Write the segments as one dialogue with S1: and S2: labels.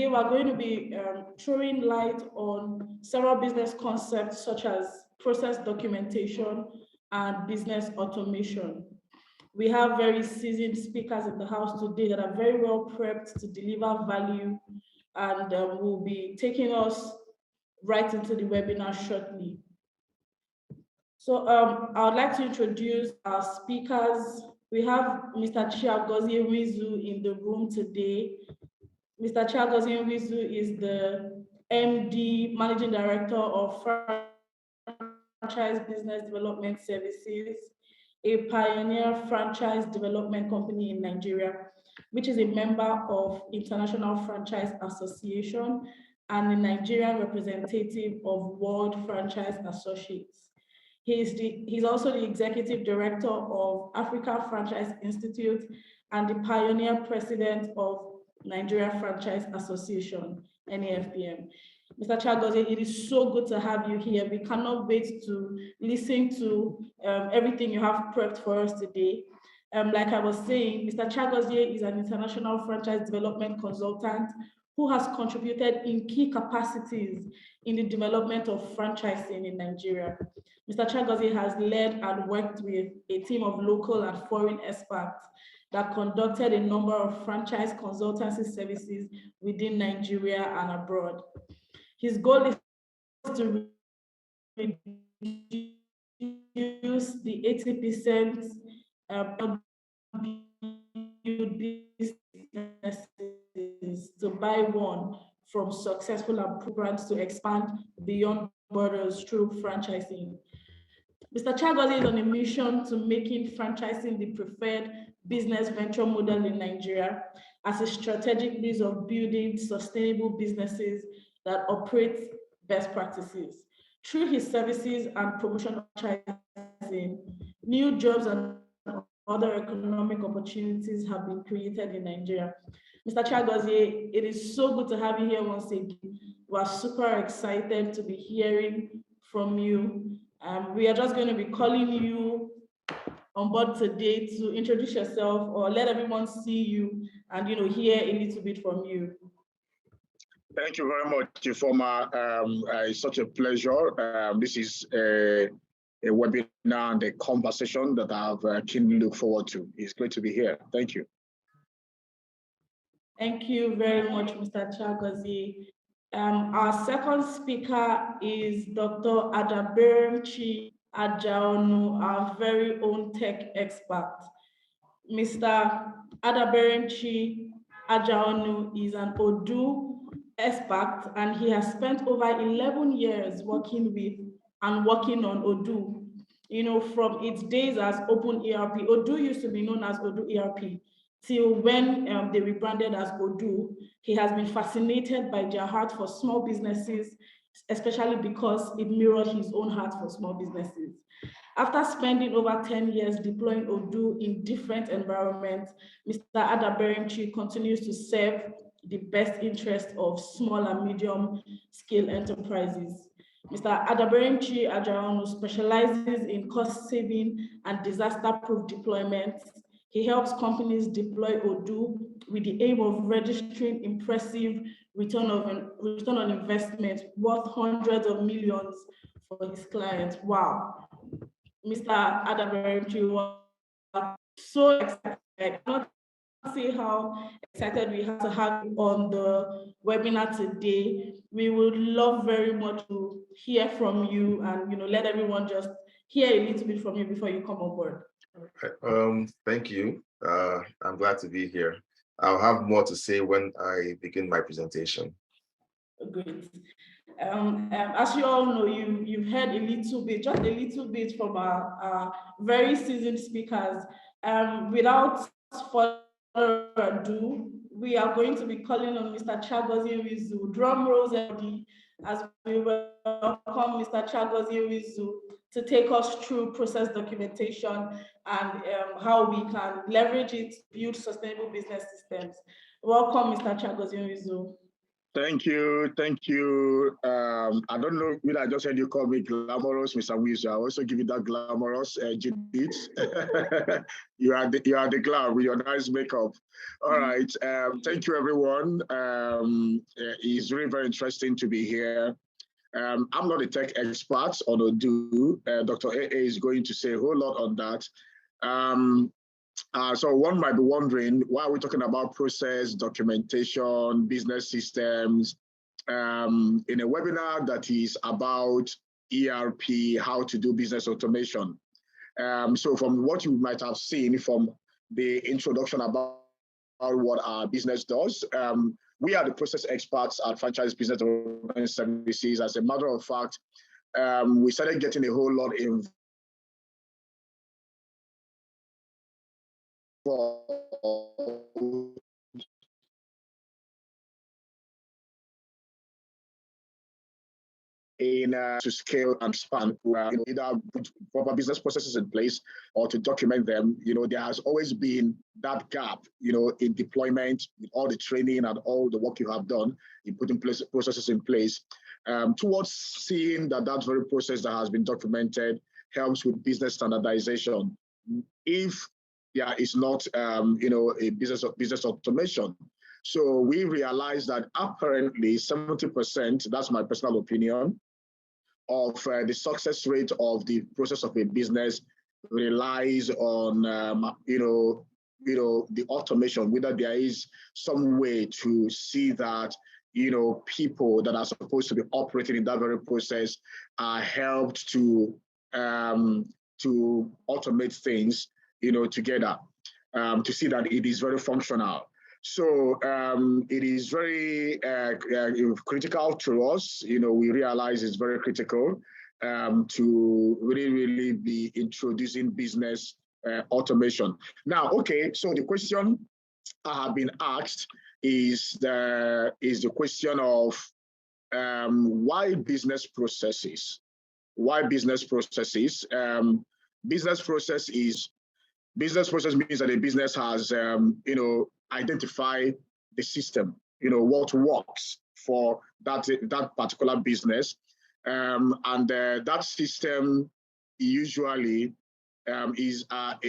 S1: we're going to be throwing light on several business concepts such as process documentation and business automation. We have very seasoned speakers in the house today that are very well prepped to deliver value, and will be taking us right into the webinar shortly. So I would like to introduce our speakers. We have Mr. Chiagozie Wizu in the room today. Mr. Chiagozie Wizu is the MD, Managing Director of Franchise Business Development Services, a pioneer franchise development company in Nigeria, which is a member of International Franchise Association and the Nigerian representative of World Franchise Associates. He's also the executive director of Africa Franchise Institute and the pioneer president of Nigeria Franchise Association, NAFPM. Mr. Chiagozie, it is so good to have you here. We cannot wait to listen to everything you have prepped for us today. Like I was saying, Mr. Chiagozie is an international franchise development consultant who has contributed in key capacities in the development of franchising in Nigeria. Mr. Chiagozie has led and worked with a team of local and foreign experts that conducted a number of franchise consultancy services within Nigeria and abroad. His goal is to reduce the 80% businesses to buy one from successful brands to expand beyond borders through franchising. Mr. Chiagozie is on a mission to making franchising the preferred business venture model in Nigeria as a strategic means of building sustainable businesses that operate best practices. Through his services and promotion of franchising, new jobs and other economic opportunities have been created in Nigeria. Mr. Chiagozie, it is so good to have you here once again. We are super excited to be hearing from you. We are just going to be calling you on board today to introduce yourself or let everyone see you and hear a little bit from you.
S2: Thank you very much, Ifoma. It's such a pleasure. This is a webinar and a conversation that I've keenly looked forward to. It's great to be here. Thank you.
S1: Thank you very much, Mr. Chiagozie. Our second speaker is Dr. Adaberemchi Ajaonu, our very own tech expert. Mr. Adaberemchi Ajaonu is an Odoo expert, and he has spent over 11 years working on Odoo. From its days as Open ERP, Odoo used to be known as Odoo ERP, till when they rebranded as Odoo. He has been fascinated by their heart for small businesses, especially because it mirrored his own heart for small businesses. After spending over 10 years deploying Odoo in different environments, Mr. Adaberemchi continues to serve the best interest of small and medium scale enterprises. Mr. Adaberemchi Ajaonu specializes in cost saving and disaster-proof deployments. He helps companies deploy Odoo with the aim of registering impressive return on investment worth hundreds of millions for his clients. Wow. Mr. Adaberemchi, was so excited. I cannot say how excited we have to have you on the webinar today. We would love very much to hear from you and let everyone just hear a little bit from you before you come on board.
S3: Thank you. I'm glad to be here. I'll have more to say when I begin my presentation.
S1: Great. As you all know, you've heard a little bit, just a little bit from our very seasoned speakers. Without further ado, we are going to be calling on Mr. Chiagozie Wizu. Drum rolls as we welcome Mr. Chiagozie Wizu to take us through process documentation and how we can leverage it to build sustainable business systems. Welcome, Mr. Chiagozie Wizu.
S2: Thank you, thank you. I don't know whether I just heard you call me glamorous, Mr. Wiz. I also give you that glamorous, Judith. You are the glam with your nice makeup. All right. Thank you, everyone. It's really very interesting to be here. I'm not a tech expert on Odoo. Dr. A is going to say a whole lot on that. So one might be wondering, why are we talking about process, documentation, business systems, in a webinar that is about ERP, how to do business automation? So from what you might have seen from the introduction about what our business does, we are the process experts at Franchise Business Development Services. As a matter of fact, we started getting a whole lot involved in to scale and expand, either put proper business processes in place or to document them. There has always been that gap, in deployment, with all the training and all the work you have done in putting processes in place, towards seeing that very process that has been documented helps with business standardization. If there is not, a business automation. So we realized that apparently 70%, that's my personal opinion, of the success rate of the process of a business relies on, the automation, whether there is some way to see that, people that are supposed to be operating in that very process are helped to automate things, together, to see that it is very functional. So it is very critical to us. We realize it's very critical to really be introducing business automation. Now, okay, so the question I have been asked is the question of why business processes? Why business processes? Business process means that a business has, identified the system, what works for that particular business. And that system usually is a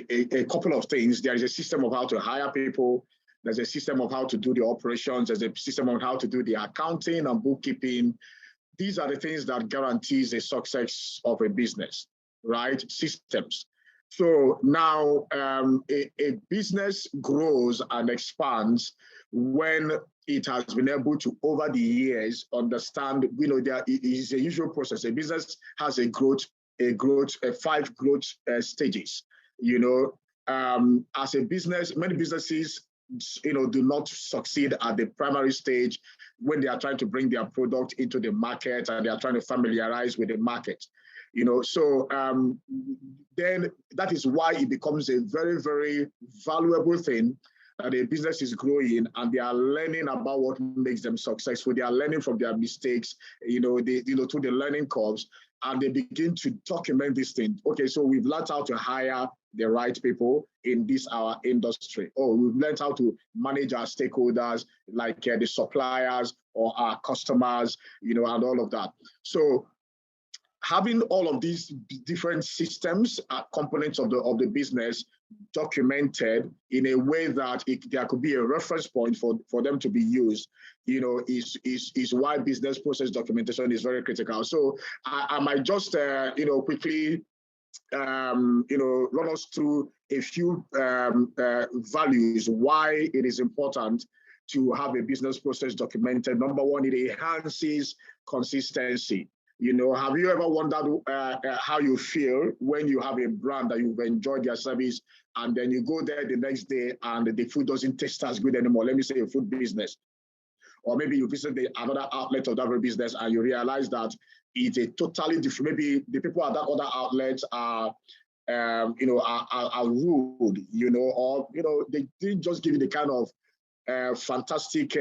S2: couple of things. There is a system of how to hire people. There's a system of how to do the operations. There's a system of how to do the accounting and bookkeeping. These are the things that guarantees the success of a business, right? Systems. So now a business grows and expands when it has been able to, over the years, understand, there is a usual process. A business has a five growth stages. As a business, many businesses, do not succeed at the primary stage when they are trying to bring their product into the market and they are trying to familiarize with the market. So then that is why it becomes a very, very valuable thing that a business is growing and they are learning about what makes them successful. They are learning from their mistakes, through the learning curves, and they begin to document this thing. Okay, so we've learned how to hire the right people in our industry. Oh, we've learned how to manage our stakeholders, like the suppliers or our customers, and all of that. So having all of these different systems, components of the business documented in a way that there could be a reference point for them to be used, is why business process documentation is very critical. So I might just, quickly, run us through a few values why it is important to have a business process documented. Number one, it enhances consistency. Have you ever wondered how you feel when you have a brand that you've enjoyed their service and then you go there the next day and the food doesn't taste as good anymore? Let me say a food business. Or maybe you visit another outlet of that very business and you realize that it's a totally different, maybe the people at that other outlet are rude, or, they didn't just give you the kind of fantastic,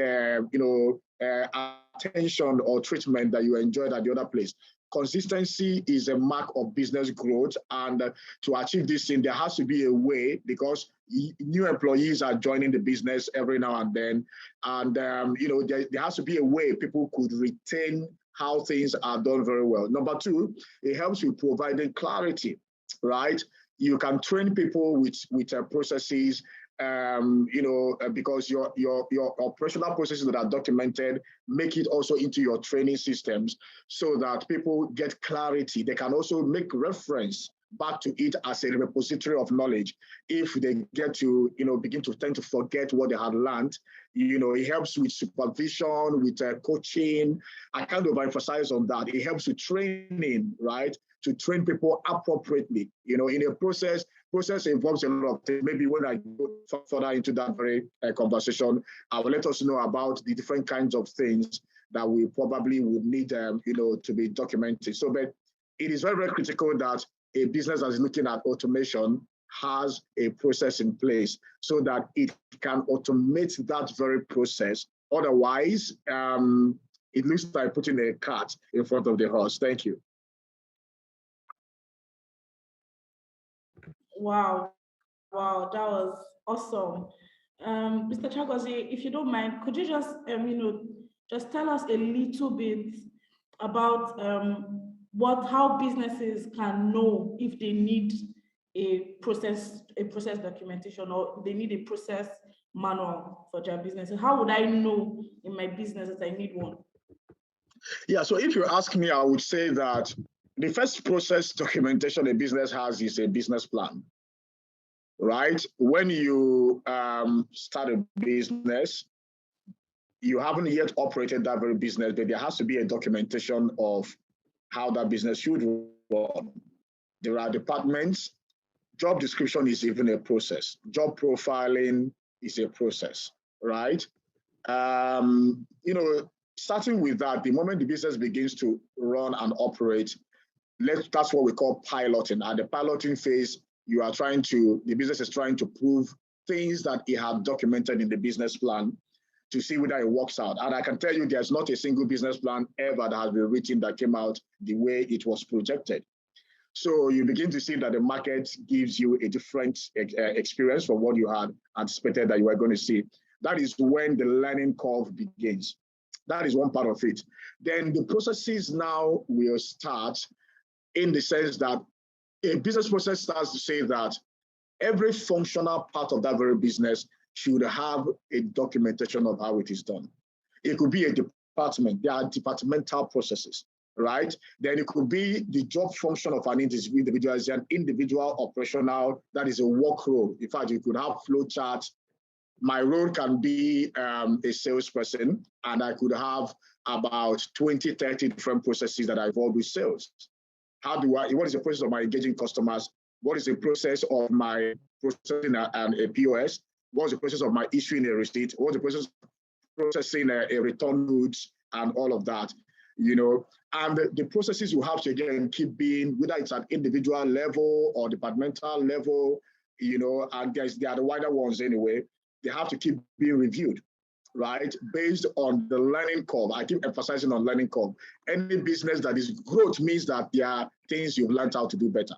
S2: attention or treatment that you enjoyed at the other place. Consistency is a mark of business growth, and to achieve this thing, there has to be a way, because new employees are joining the business every now and then, and there has to be a way people could retain how things are done very well. Number two, it helps with providing clarity, right? You can train people with processes, because your operational processes that are documented, make it also into your training systems so that people get clarity. They can also make reference back to it as a repository of knowledge. If they get to, begin to tend to forget what they had learned, it helps with supervision, with coaching. I can't overemphasize on that. It helps with training, right? To train people appropriately. In a process involves a lot of things. Maybe when I go further into that very conversation, I will let us know about the different kinds of things that we probably would need, to be documented. So, but it is very, very critical that a business that is looking at automation has a process in place so that it can automate that very process. Otherwise, it looks like putting a cart in front of the horse. Thank you.
S1: Wow, that was awesome. Mr. Chiagozie, if you don't mind, could you just, just tell us a little bit about how businesses can know if they need a process documentation, or they need a process manual for their business? How would I know in my business that I need one?
S2: Yeah, so if you ask me, I would say that the first process documentation a business has is a business plan, right? When you start a business, you haven't yet operated that very business, but there has to be a documentation of how that business should run. There are departments. Job description is even a process. Job profiling is a process, right? Starting with that, the moment the business begins to run and operate, that's what we call piloting. At the piloting phase, the business is trying to prove things that it had documented in the business plan to see whether it works out. And I can tell you there's not a single business plan ever that has been written that came out the way it was projected. So you begin to see that the market gives you a different experience from what you had anticipated that you were going to see. That is when the learning curve begins. That is one part of it. Then the processes now will start in the sense that a business process starts to say that every functional part of that very business should have a documentation of how it is done. It could be a department. There are departmental processes, right? Then it could be the job function of an individual as an individual operational, that is a work role. In fact, you could have flow charts. My role can be a salesperson, and I could have about 20, 30 different processes that are involved with sales. What is the process of my engaging customers? What is the process of my processing a POS? What's the process of my issuing a receipt? What's the process of processing a return goods and all of that? And the processes you have to, again, keep being, whether it's at individual level or departmental level, and they are the wider ones anyway, they have to keep being reviewed, right? Based on the learning curve. I keep emphasizing on learning curve. Any business that is growth means that there are things you've learned how to do better.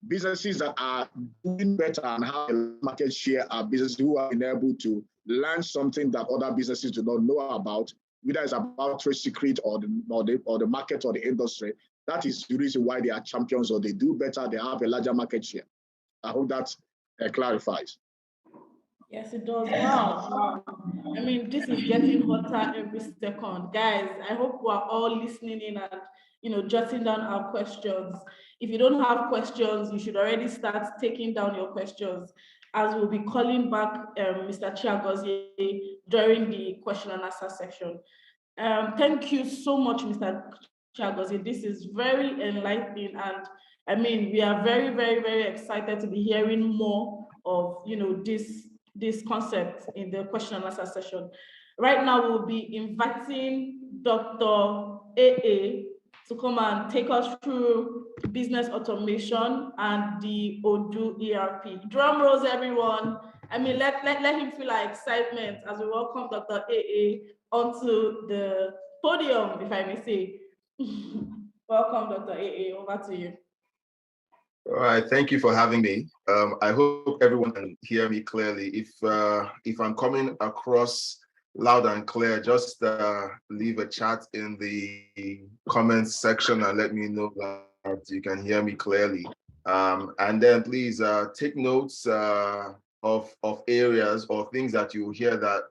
S2: Businesses that are doing better and have a market share are businesses who have been able to learn something that other businesses do not know about, whether it's about trade secret or the market or the industry. That is the reason why they are champions, or they do better, they have a larger market share. I hope that clarifies.
S1: Yes, it does. Wow. I mean, this is getting hotter every second. Guys, I hope we are all listening in and, jotting down our questions. If you don't have questions, you should already start taking down your questions, as we'll be calling back Mr. Chiagozie during the question and answer section. Thank you so much, Mr. Chiagozie. This is very enlightening, and I mean, we are very, very, very excited to be hearing more of, this concept in the question and answer session. Right now, we'll be inviting Dr. AA to come and take us through business automation and the Odoo ERP. Drum rolls, everyone. I mean, let him feel our excitement as we welcome Dr. AA onto the podium, if I may say. Welcome, Dr. AA. Over to you.
S3: All right, thank you for having me. I hope everyone can hear me clearly. If I'm coming across loud and clear, just leave a chat in the comments section and let me know that you can hear me clearly. And then please take notes of areas or things that you hear that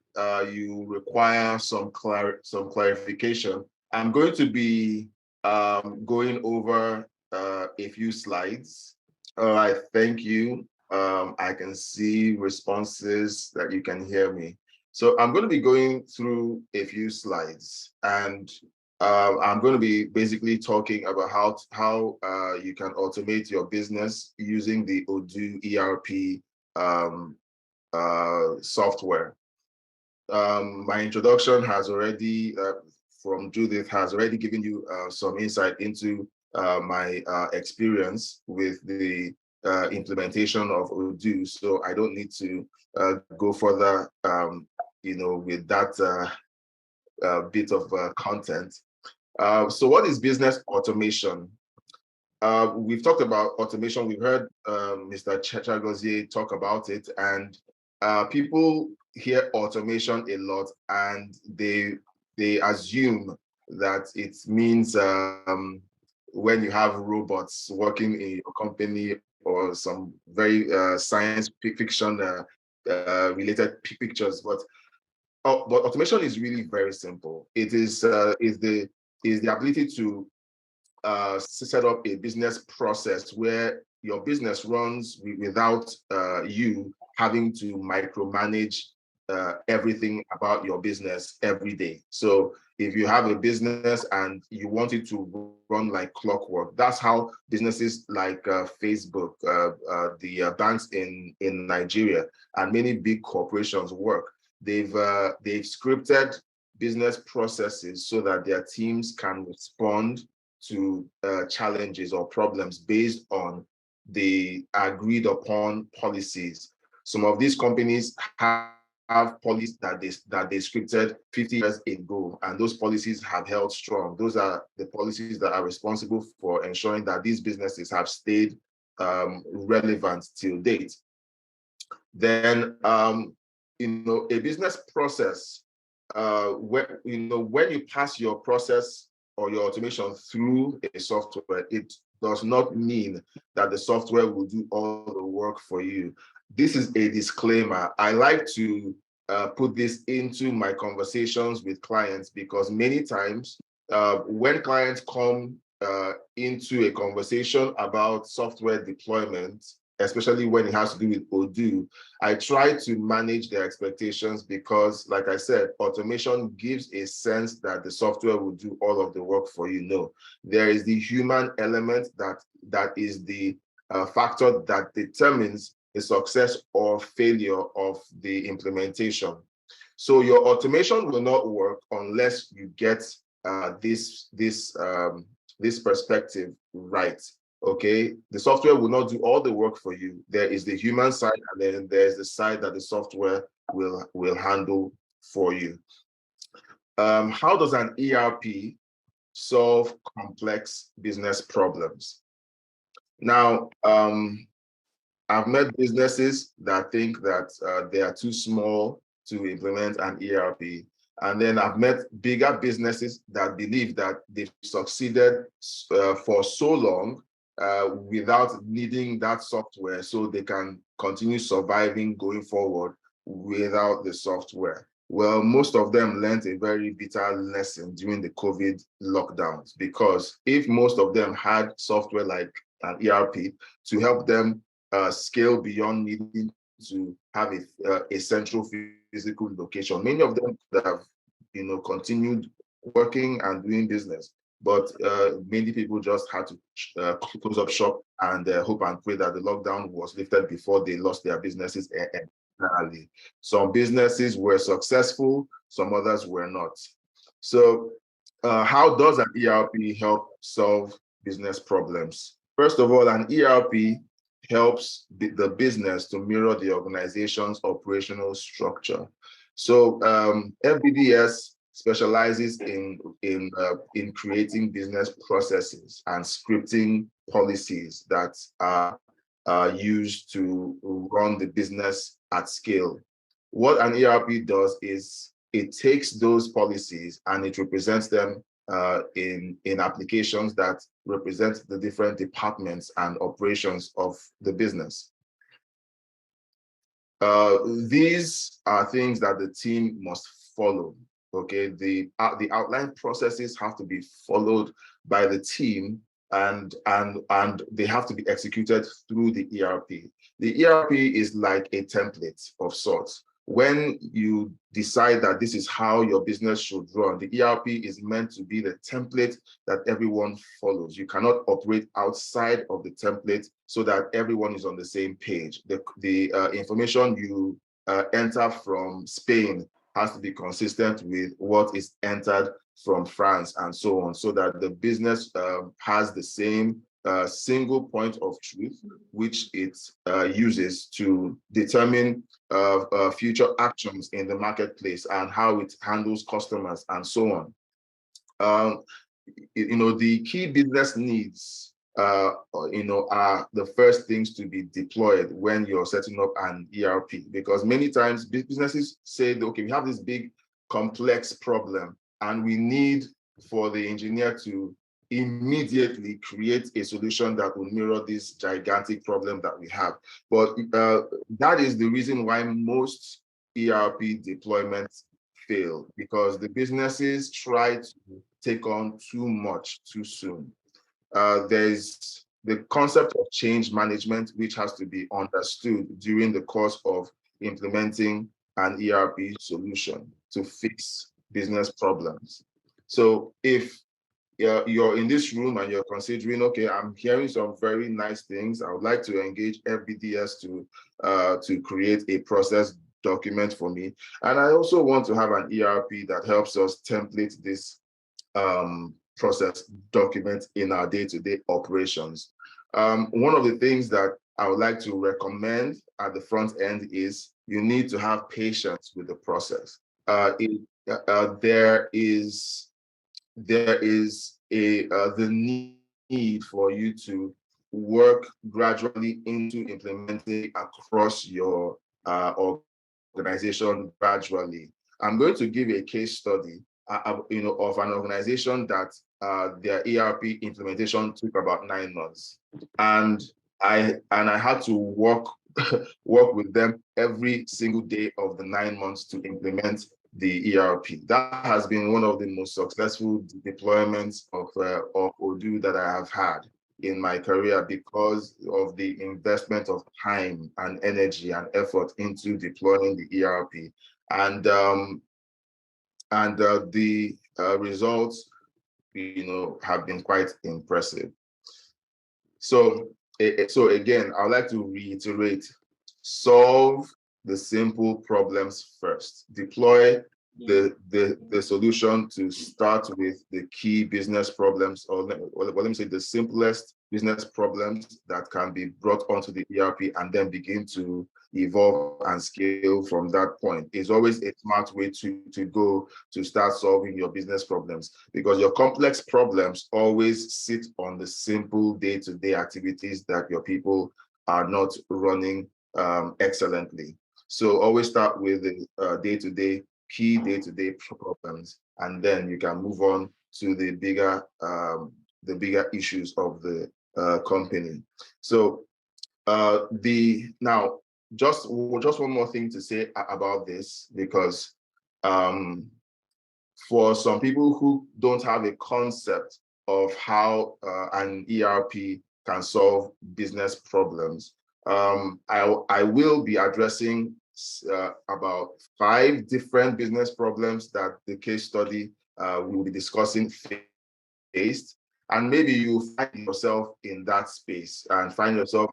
S3: you require some clarification. I'm going to be going over a few slides. All right, thank you. I can see responses that you can hear me. So I'm going to be going through a few slides, and I'm going to be basically talking about how you can automate your business using the Odoo ERP software. My introduction has already, from Judith, has already given you some insight into my experience with the implementation of Odoo. So I don't need to go further, with that bit of content. So what is business automation? We've talked about automation. We've heard Mr. Chagozie talk about it, and people hear automation a lot, and they assume that it means when you have robots working in your company or some very science fiction related pictures. But automation is really very simple. It is the ability to set up a business process where your business runs without you having to micromanage everything about your business every day. So if you have a business and you want it to run like clockwork, that's how businesses like Facebook, the banks in Nigeria, and many big corporations work. They've scripted business processes so that their teams can respond to challenges or problems based on the agreed upon policies. Some of these companies have policies that they scripted 50 years ago, and those policies have held strong. Those are the policies that are responsible for ensuring that these businesses have stayed relevant till date. Then, a business process, when you pass your process or your automation through a software, it does not mean that the software will do all the work for you. This is a disclaimer. I like to put this into my conversations with clients, because many times when clients come into a conversation about software deployment, especially when it has to do with Odoo, I try to manage their expectations, because, like I said, automation gives a sense that the software will do all of the work for you. No, there is the human element that is the factor that determines the success or failure of the implementation. So your automation will not work unless you get this perspective right. Okay, the software will not do all the work for you. There is the human side, and then there's the side that the software will handle for you. How does an ERP solve complex business problems? Now, I've met businesses that think that they are too small to implement an ERP. And then I've met bigger businesses that believe that they've succeeded for so long without needing that software, so they can continue surviving going forward without the software. Well, most of them learned a very bitter lesson during the COVID lockdowns, because if most of them had software like an ERP to help them scale beyond needing to have a central physical location, many of them have continued working and doing business. But many people just had to close up shop and hope and pray that the lockdown was lifted before they lost their businesses entirely. Some businesses were successful, some others were not. So how does an ERP help solve business problems? First of all, an ERP helps the business to mirror the organization's operational structure. So FBDS specializes in creating business processes and scripting policies that are used to run the business at scale. What an ERP does is it takes those policies and it represents them in applications that represent the different departments and operations of the business. These are things that the team must follow. Okay, the outline processes have to be followed by the team, and they have to be executed through the ERP. The ERP is like a template of sorts. When you decide that this is how your business should run, the ERP is meant to be the template that everyone follows. You cannot operate outside of the template so that everyone is on the same page. The information you enter from Spain has to be consistent with what is entered from France and so on, so that the business has the same single point of truth, which it uses to determine future actions in the marketplace and how it handles customers and so on. The key business needs, are the first things to be deployed when you're setting up an ERP, because many times businesses say, okay, we have this big complex problem and we need for the engineer to immediately create a solution that will mirror this gigantic problem that we have. But that is the reason why most ERP deployments fail, because the businesses try to take on too much too soon. There's the concept of change management, which has to be understood during the course of implementing an ERP solution to fix business problems. So if you're in this room and you're considering, okay, I'm hearing some very nice things, I would like to engage FBDS to create a process document for me, and I also want to have an ERP that helps us template this process document in our day-to-day operations. One of the things that I would like to recommend at the front end is you need to have patience with the process. There is the need for you to work gradually into implementing across your organization gradually. I'm going to give a case study of an organization that their ERP implementation took about 9 months, and I had to work with them every single day of the 9 months to implement the ERP. That has been one of the most successful deployments of Odoo that I have had in my career, because of the investment of time and energy and effort into deploying the ERP, and the results, have been quite impressive. So again, I'd like to reiterate: solve the simple problems first. Deploy the solution to start with the key business problems, or let me say the simplest business problems that can be brought onto the ERP, and then begin to evolve and scale from that point. It's always a smart way to go to start solving your business problems, because your complex problems always sit on the simple day-to-day activities that your people are not running excellently. So always start with the day-to-day, key day-to-day problems, and then you can move on to the bigger issues of the company. So now just one more thing to say about this, because for some people who don't have a concept of how an ERP can solve business problems, I will be addressing about 5 different business problems that the case study we will be discussing faced, and maybe you find yourself in that space and find yourself,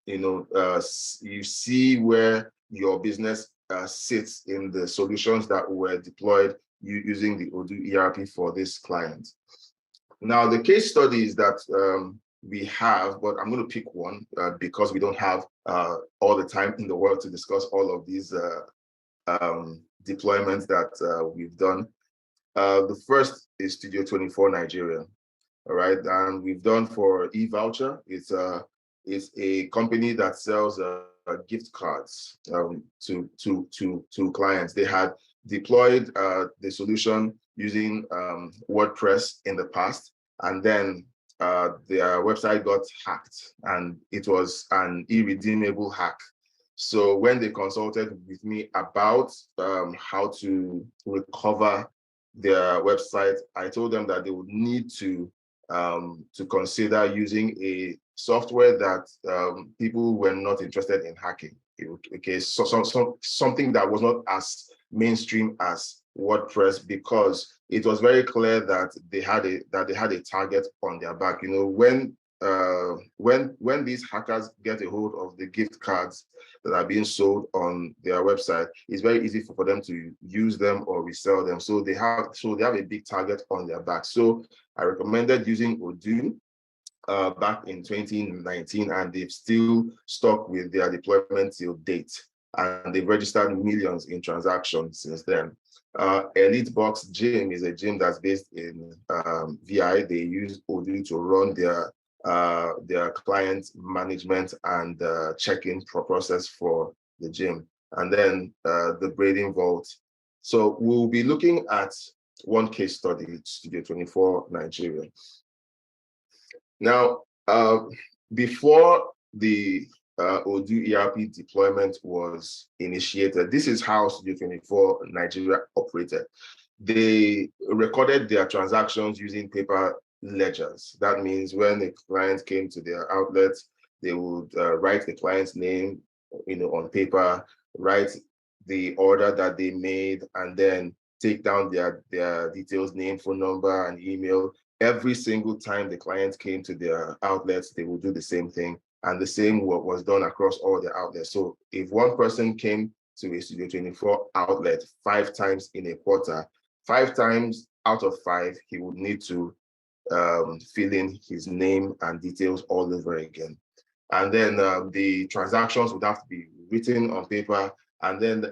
S3: you see where your business sits in the solutions that were deployed using the Odoo ERP for this client. Now, the case studies that we have, but I'm going to pick one because we don't have all the time in the world to discuss all of these deployments that we've done. The first is Studio 24 Nigeria. All right, and we've done for eVoucher. It's a company that sells gift cards to clients. They had deployed the solution using WordPress in the past, and then their website got hacked, and it was an irredeemable hack. So when they consulted with me about how to recover their website, I told them that they would need to consider using a software that people were not interested in hacking. Okay, so something that was not as mainstream as WordPress, because it was very clear that they had a target on their back. You know, when these hackers get a hold of the gift cards that are being sold on their website, it's very easy for them to use them or resell them. So they have a big target on their back. So I recommended using Odoo back in 2019, and they've still stuck with their deployment till date, and they've registered millions in transactions since then. Elite Box Gym is a gym that's based in VI. They use Odoo to run their client management and check-in process for the gym. And then the Braiding Vault. So we'll be looking at one case study, Studio 24 Nigeria. Now, before the Odoo ERP deployment was initiated, this is how Studio 24 Nigeria operated. They recorded their transactions using paper ledgers. That means when a client came to their outlet, they would write the client's name, on paper, write the order that they made, and then take down their details, name, phone number, and email. Every single time the client came to their outlets, they would do the same thing, and the same work was done across all the outlets. So if one person came to a Studio 24 outlet 5 times in a quarter, 5 times out of 5, he would need to fill in his name and details all over again. And then the transactions would have to be written on paper. And then,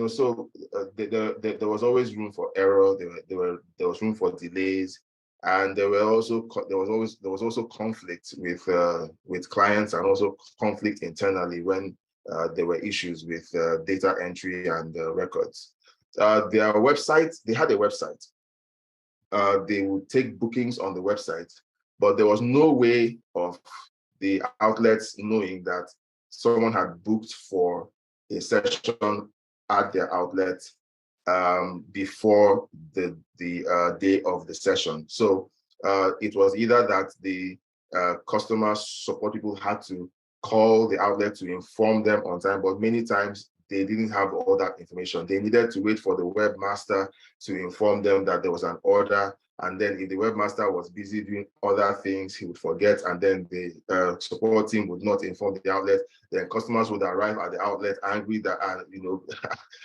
S3: so there was always room for error. There was room for delays, and there was also conflict with clients, and also conflict internally when there were issues with data entry and records. Their website, they had a website. They would take bookings on the website, but there was no way of the outlets knowing that someone had booked for a session at their outlet before the day of the session. So it was either that the customer support people had to call the outlet to inform them on time, but many times they didn't have all that information. They needed to wait for the webmaster to inform them that there was an order. And then if the webmaster was busy doing other things, he would forget, and then the support team would not inform the outlet. Then customers would arrive at the outlet angry that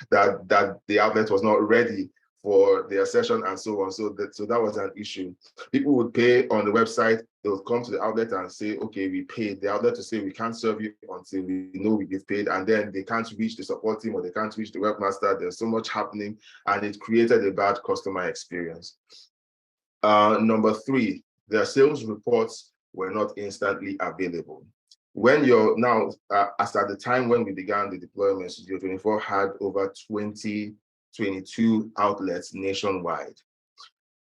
S3: that the outlet was not ready for their session, and so on. So that was an issue. People would pay on the website. They would come to the outlet and say, okay, we paid. The outlet to say, we can't serve you until we know we've paid. And then they can't reach the support team, or they can't reach the webmaster. There's so much happening, and it created a bad customer experience. Number 3, their sales reports were not instantly available. When you're now, as at the time when we began the deployment, Studio 24 had over 22 outlets nationwide.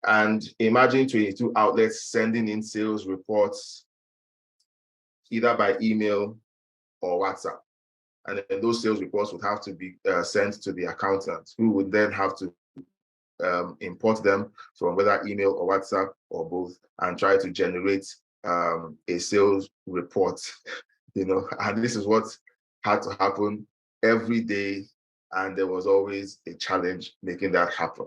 S3: And imagine 22 outlets sending in sales reports either by email or WhatsApp. And then those sales reports would have to be sent to the accountant, who would then have to import them from whether email or WhatsApp or both, and try to generate a sales report, and this is what had to happen every day, and there was always a challenge making that happen.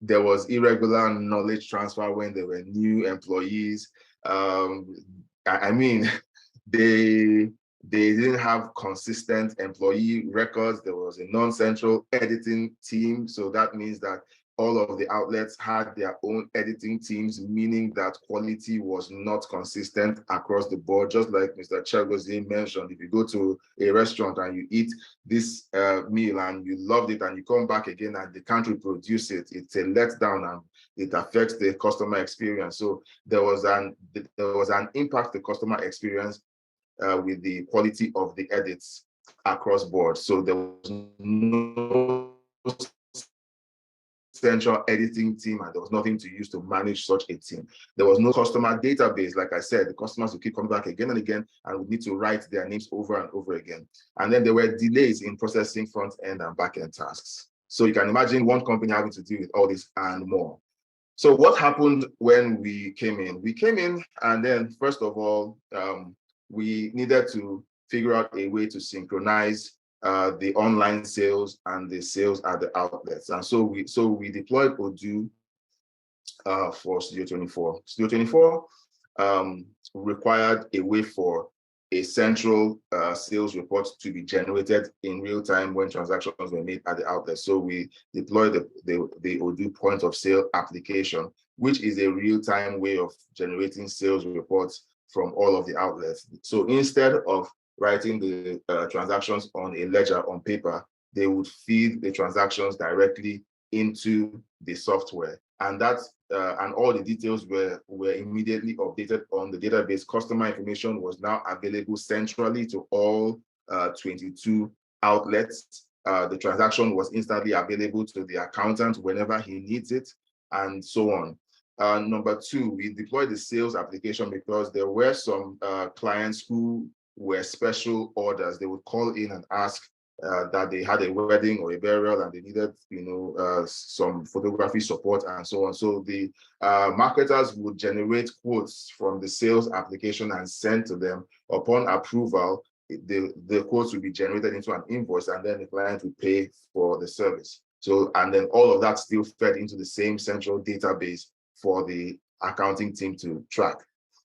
S3: There was irregular knowledge transfer when there were new employees. I mean, they didn't have consistent employee records. There was a non-central editing team. So that means that all of the outlets had their own editing teams, meaning that quality was not consistent across the board. Just like Mr. Chagozie mentioned, if you go to a restaurant and you eat this meal and you loved it and you come back again and they can't reproduce it, it's a letdown and it affects the customer experience. So there was an impact to customer experience with the quality of the edits across board. So there was no central editing team, and there was nothing to use to manage such a team. There was no customer database. Like I said, the customers would keep coming back again and again and would need to write their names over and over again. And then there were delays in processing front end and back end tasks. So you can imagine one company having to deal with all this and more. So what happened when we came in? We came in, and then first of all, we needed to figure out a way to synchronize the online sales and the sales at the outlets. And so we deployed Odoo for Studio 24. Studio 24 required a way for a central sales report to be generated in real time when transactions were made at the outlet. So we deployed the Odoo point of sale application, which is a real-time way of generating sales reports from all of the outlets. So instead of writing the transactions on a ledger on paper, they would feed the transactions directly into the software. And that's and all the details were immediately updated on the database. Customer information was now available centrally to all 22 outlets. The transaction was instantly available to the accountant whenever he needs it, and so on. Number two, we deployed the sales application because there were some clients who were special orders. They would call in and ask that they had a wedding or a burial and they needed, some photography support and so on. So the marketers would generate quotes from the sales application and send to them. Upon approval, the quotes would be generated into an invoice, and then the client would pay for the service. So, and then all of that still fed into the same central database for the accounting team to track.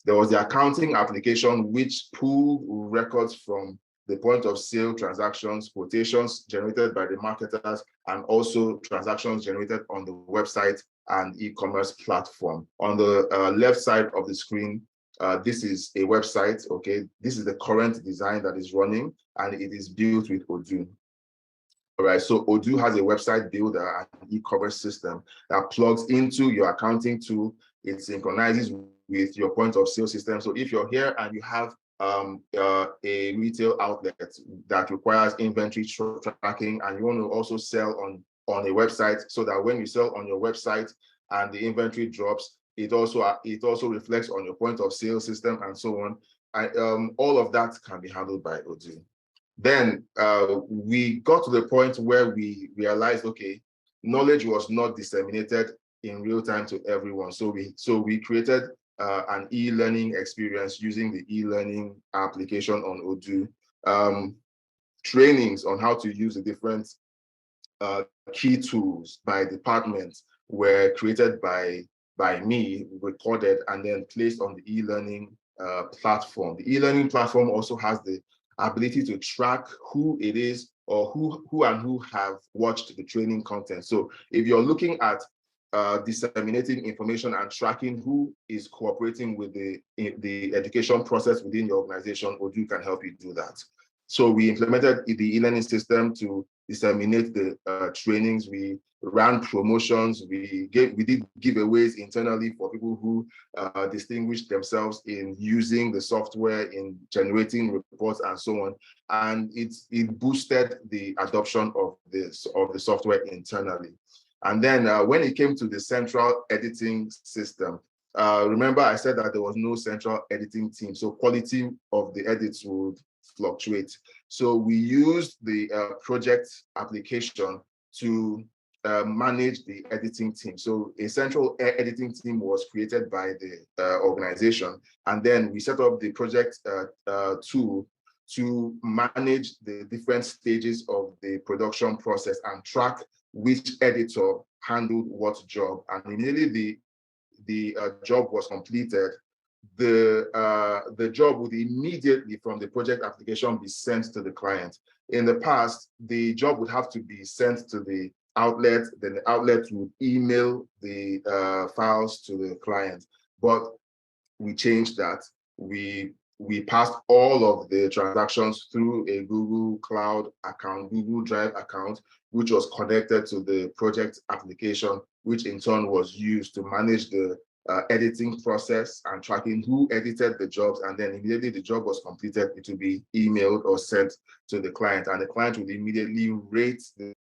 S3: There was the accounting application, which pulled records from the point of sale transactions, quotations generated by the marketers, and also transactions generated on the website and e-commerce platform. On the left side of the screen, this is a website, okay? This is the current design that is running, and it is built with Odoo. All right, so Odoo has a website builder and e-commerce system that plugs into your accounting tool. It synchronizes with your point of sale system. So if you're here and you have a retail outlet that requires inventory tracking, and you want to also sell on a website, so that when you sell on your website and the inventory drops, it also reflects on your point of sale system and so on. All of that can be handled by Odoo. Then we got to the point where we realized, okay, knowledge was not disseminated in real time to everyone. So we created an e-learning experience using the e-learning application on Odoo. Trainings on how to use the different key tools by department were created by me, recorded, and then placed on the e-learning platform. The e-learning platform also has the ability to track who it is or who have watched the training content. So if you're looking at disseminating information and tracking who is cooperating with the education process within your organization, Odoo can help you do that. So we implemented the e-learning system to disseminate the trainings. We ran promotions. We did giveaways internally for people who distinguished themselves in using the software, in generating reports and so on. And it boosted the adoption of the software internally. And then when it came to the central editing system, remember I said that there was no central editing team, so quality of the edits would fluctuate. So we used the project application to manage the editing team. So a central editing team was created by the organization, and then we set up the project tool to manage the different stages of the production process and track which editor handled what job. And immediately the job was completed, the job would immediately from the project application be sent to the client. In the past, the job would have to be sent to the outlet, then the outlet would email the files to the client. But we changed that. We passed all of the transactions through a Google Cloud account, Google Drive account, which was connected to the project application, which in turn was used to manage the editing process and tracking who edited the jobs. And then immediately the job was completed, it will be emailed or sent to the client, and the client would immediately rate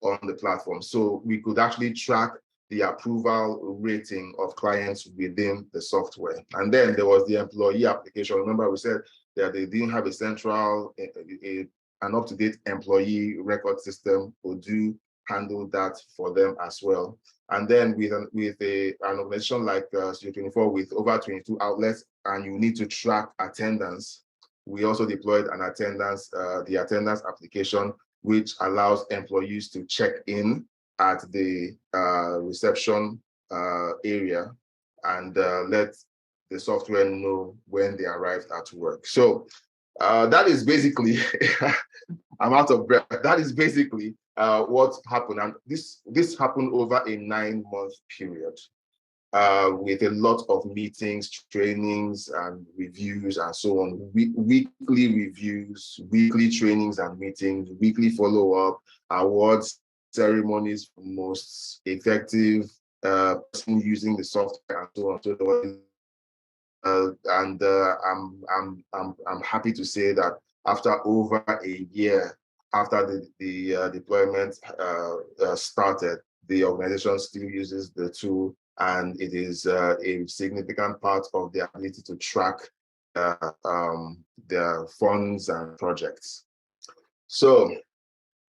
S3: on the platform. So we could actually track the approval rating of clients within the software. And then there was the employee application. Remember, we said that they didn't have a central, an up-to-date employee record system. Odoo handled that for them as well. And then with an organization like Studio 24 with over 22 outlets, and you need to track attendance, we also deployed an attendance, the attendance application, which allows employees to check in at the reception area and let the software know when they arrived at work. So that is basically, I'm out of breath. That is basically what happened. And this happened over a 9-month period with a lot of meetings, trainings, and reviews, and so on. Weekly reviews, weekly trainings and meetings, weekly follow-up, awards, ceremonies for most effective person using the software, and so on. So I'm happy to say that after over a year after the deployment started, the organization still uses the tool, and it is a significant part of their ability to track their funds and projects. So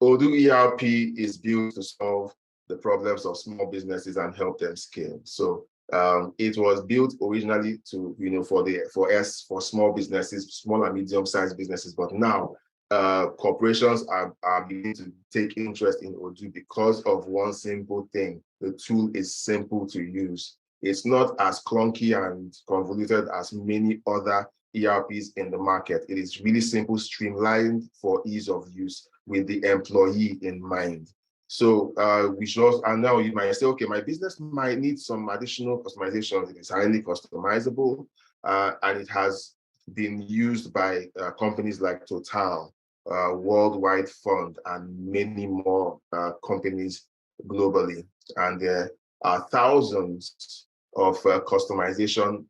S3: Odoo ERP is built to solve the problems of small businesses and help them scale. So it was built originally to, for small businesses, small and medium-sized businesses, but now corporations are beginning to take interest in Odoo because of one simple thing. The tool is simple to use. It's not as clunky and convoluted as many other ERPs in the market. It is really simple, streamlined for ease of use with the employee in mind. So we should also, and now you might say, okay, my business might need some additional customizations. It is highly customizable, and it has been used by companies like Total, Worldwide Fund, and many more companies globally. And there are thousands of customization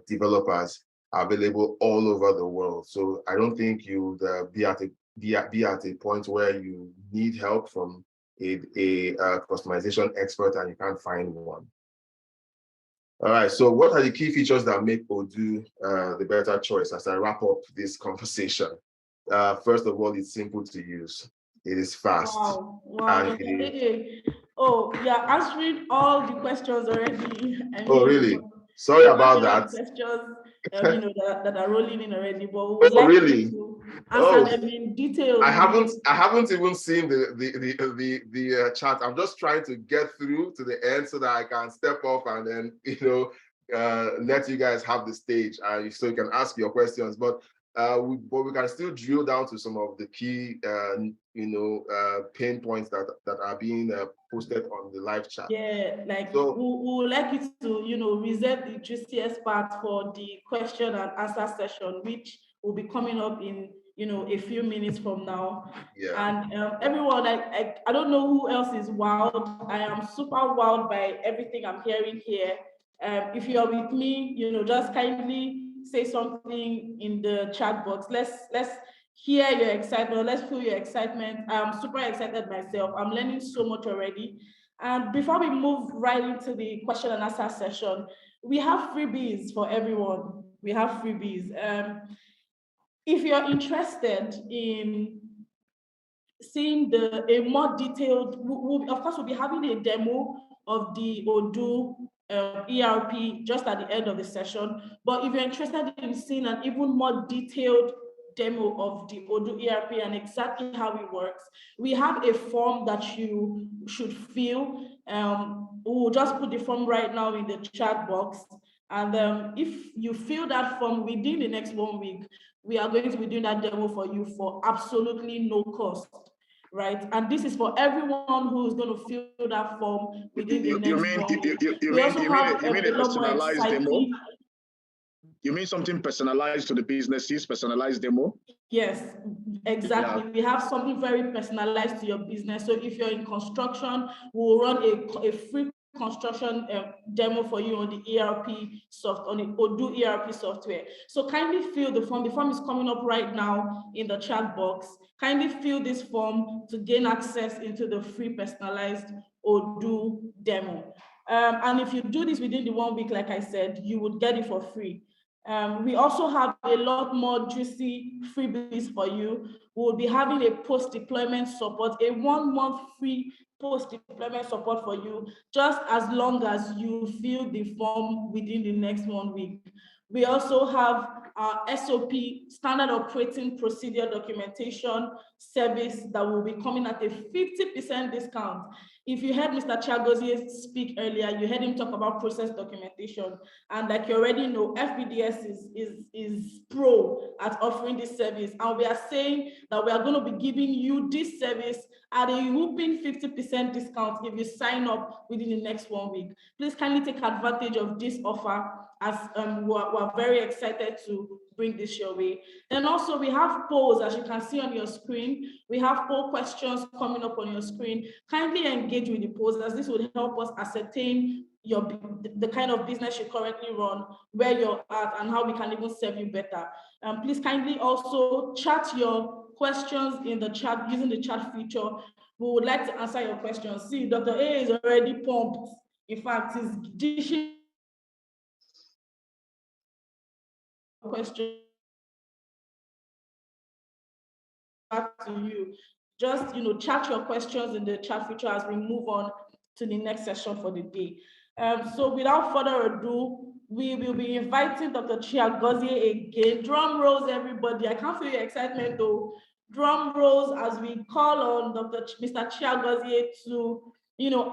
S3: developers available all over the world. So I don't think you'd be at a point where you need help from a customization expert and you can't find one. All right, so what are the key features that make Odoo the better choice as I wrap up this conversation? First of all, it's simple to use. It is fast.
S1: Wow. Oh, you're answering all the questions already.
S3: Oh, really? Sorry about that.
S1: Questions, that are rolling in already, but we would like
S3: really?
S1: to answer them in detail.
S3: I haven't even seen the chat. I'm just trying to get through to the end so that I can step off and then let you guys have the stage, so you can ask your questions. But we can still drill down to some of the key pain points that are being posted on the live chat.
S1: Yeah, so we would like you to reserve the juiciest part for the question and answer session, which will be coming up in a few minutes from now. Yeah. And everyone, I don't know who else is wowed. I am super wowed by everything I'm hearing here. If you are with me, just kindly say something in the chat box. Let's hear your excitement. Let's feel your excitement. I'm super excited myself. I'm learning so much already. And before we move right into the question and answer session, we have freebies for everyone. We have freebies. If you're interested in seeing a more detailed, of course, we'll be having a demo of the Odoo ERP just at the end of the session. But if you're interested in seeing an even more detailed demo of the Odoo ERP and exactly how it works, we have a form that you should fill. We'll just put the form right now in the chat box. And if you fill that form within the next 1 week, we are going to be doing that demo for you for absolutely no cost. right? And this is for everyone who is going to fill that form within the next 1 week.
S2: You
S1: We also have
S2: mean
S1: a
S2: a
S1: lot more
S2: personalized demo?
S1: exciting.
S2: You mean something personalized to the businesses, personalized demo?
S1: Yes, exactly.
S2: Yeah.
S1: We have something very personalized to your business. So if you're in construction, we'll run a free construction demo for you on the ERP on the Odoo ERP software. So kindly fill the form. The form is coming up right now in the chat box. Kindly fill this form to gain access into the free personalized Odoo demo. And if you do this within the 1 week, like I said, you would get it for free. We also have a lot more juicy freebies for you. We'll be having a post-deployment support, a 1 month free post-deployment support for you, just as long as you fill the form within the next 1 week. We also have our SOP, standard operating procedure documentation service, that will be coming at a 50% discount. If you heard Mr. Chiagozie speak earlier, you heard him talk about process documentation. And like you already know, FBDS is pro at offering this service. And we are saying that we are going to be giving you this service at a whooping 50% discount if you sign up within the next 1 week. Please kindly take advantage of this offer, as we're very excited to bring this your way. Then also we have polls, as you can see on your screen. We have poll questions coming up on your screen. Kindly engage with the polls, as this would help us ascertain the kind of business you currently run, where you're at, and how we can even serve you better. Please kindly also chat your questions in the chat using the chat feature. We would like to answer your questions. See, Dr. A is already pumped. In fact, he's dishing questions back to you. Just chat your questions in the chat feature as we move on to the next session for the day. So without further ado, we will be inviting Dr. Chiagozie again. Drum rolls, everybody. I can't feel your excitement though. Drum rolls as we call on Mr. Chiagozie to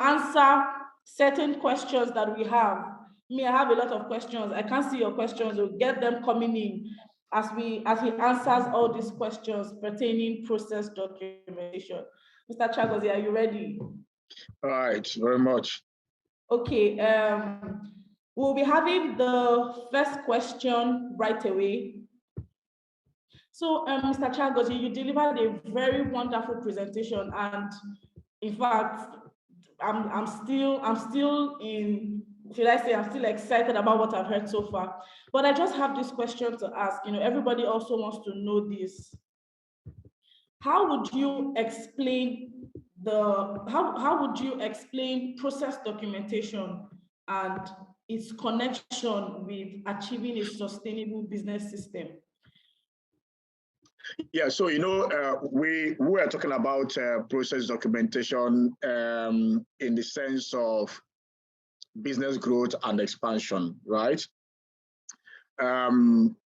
S1: answer certain questions that we have. Me, I have a lot of questions. I can't see your questions. We'll get them coming in as he answers all these questions pertaining process documentation. Mr. Chiagozie, are you ready?
S2: All right, very much.
S1: Okay, we'll be having the first question right away. So, Mr. Chiagozie, you delivered a very wonderful presentation, and in fact, I'm still excited about what I've heard so far. But I just have this question to ask. Everybody also wants to know this. How would you explain process documentation and its connection with achieving a sustainable business system?
S2: Yeah, so we are talking about process documentation in the sense of business growth and expansion, right?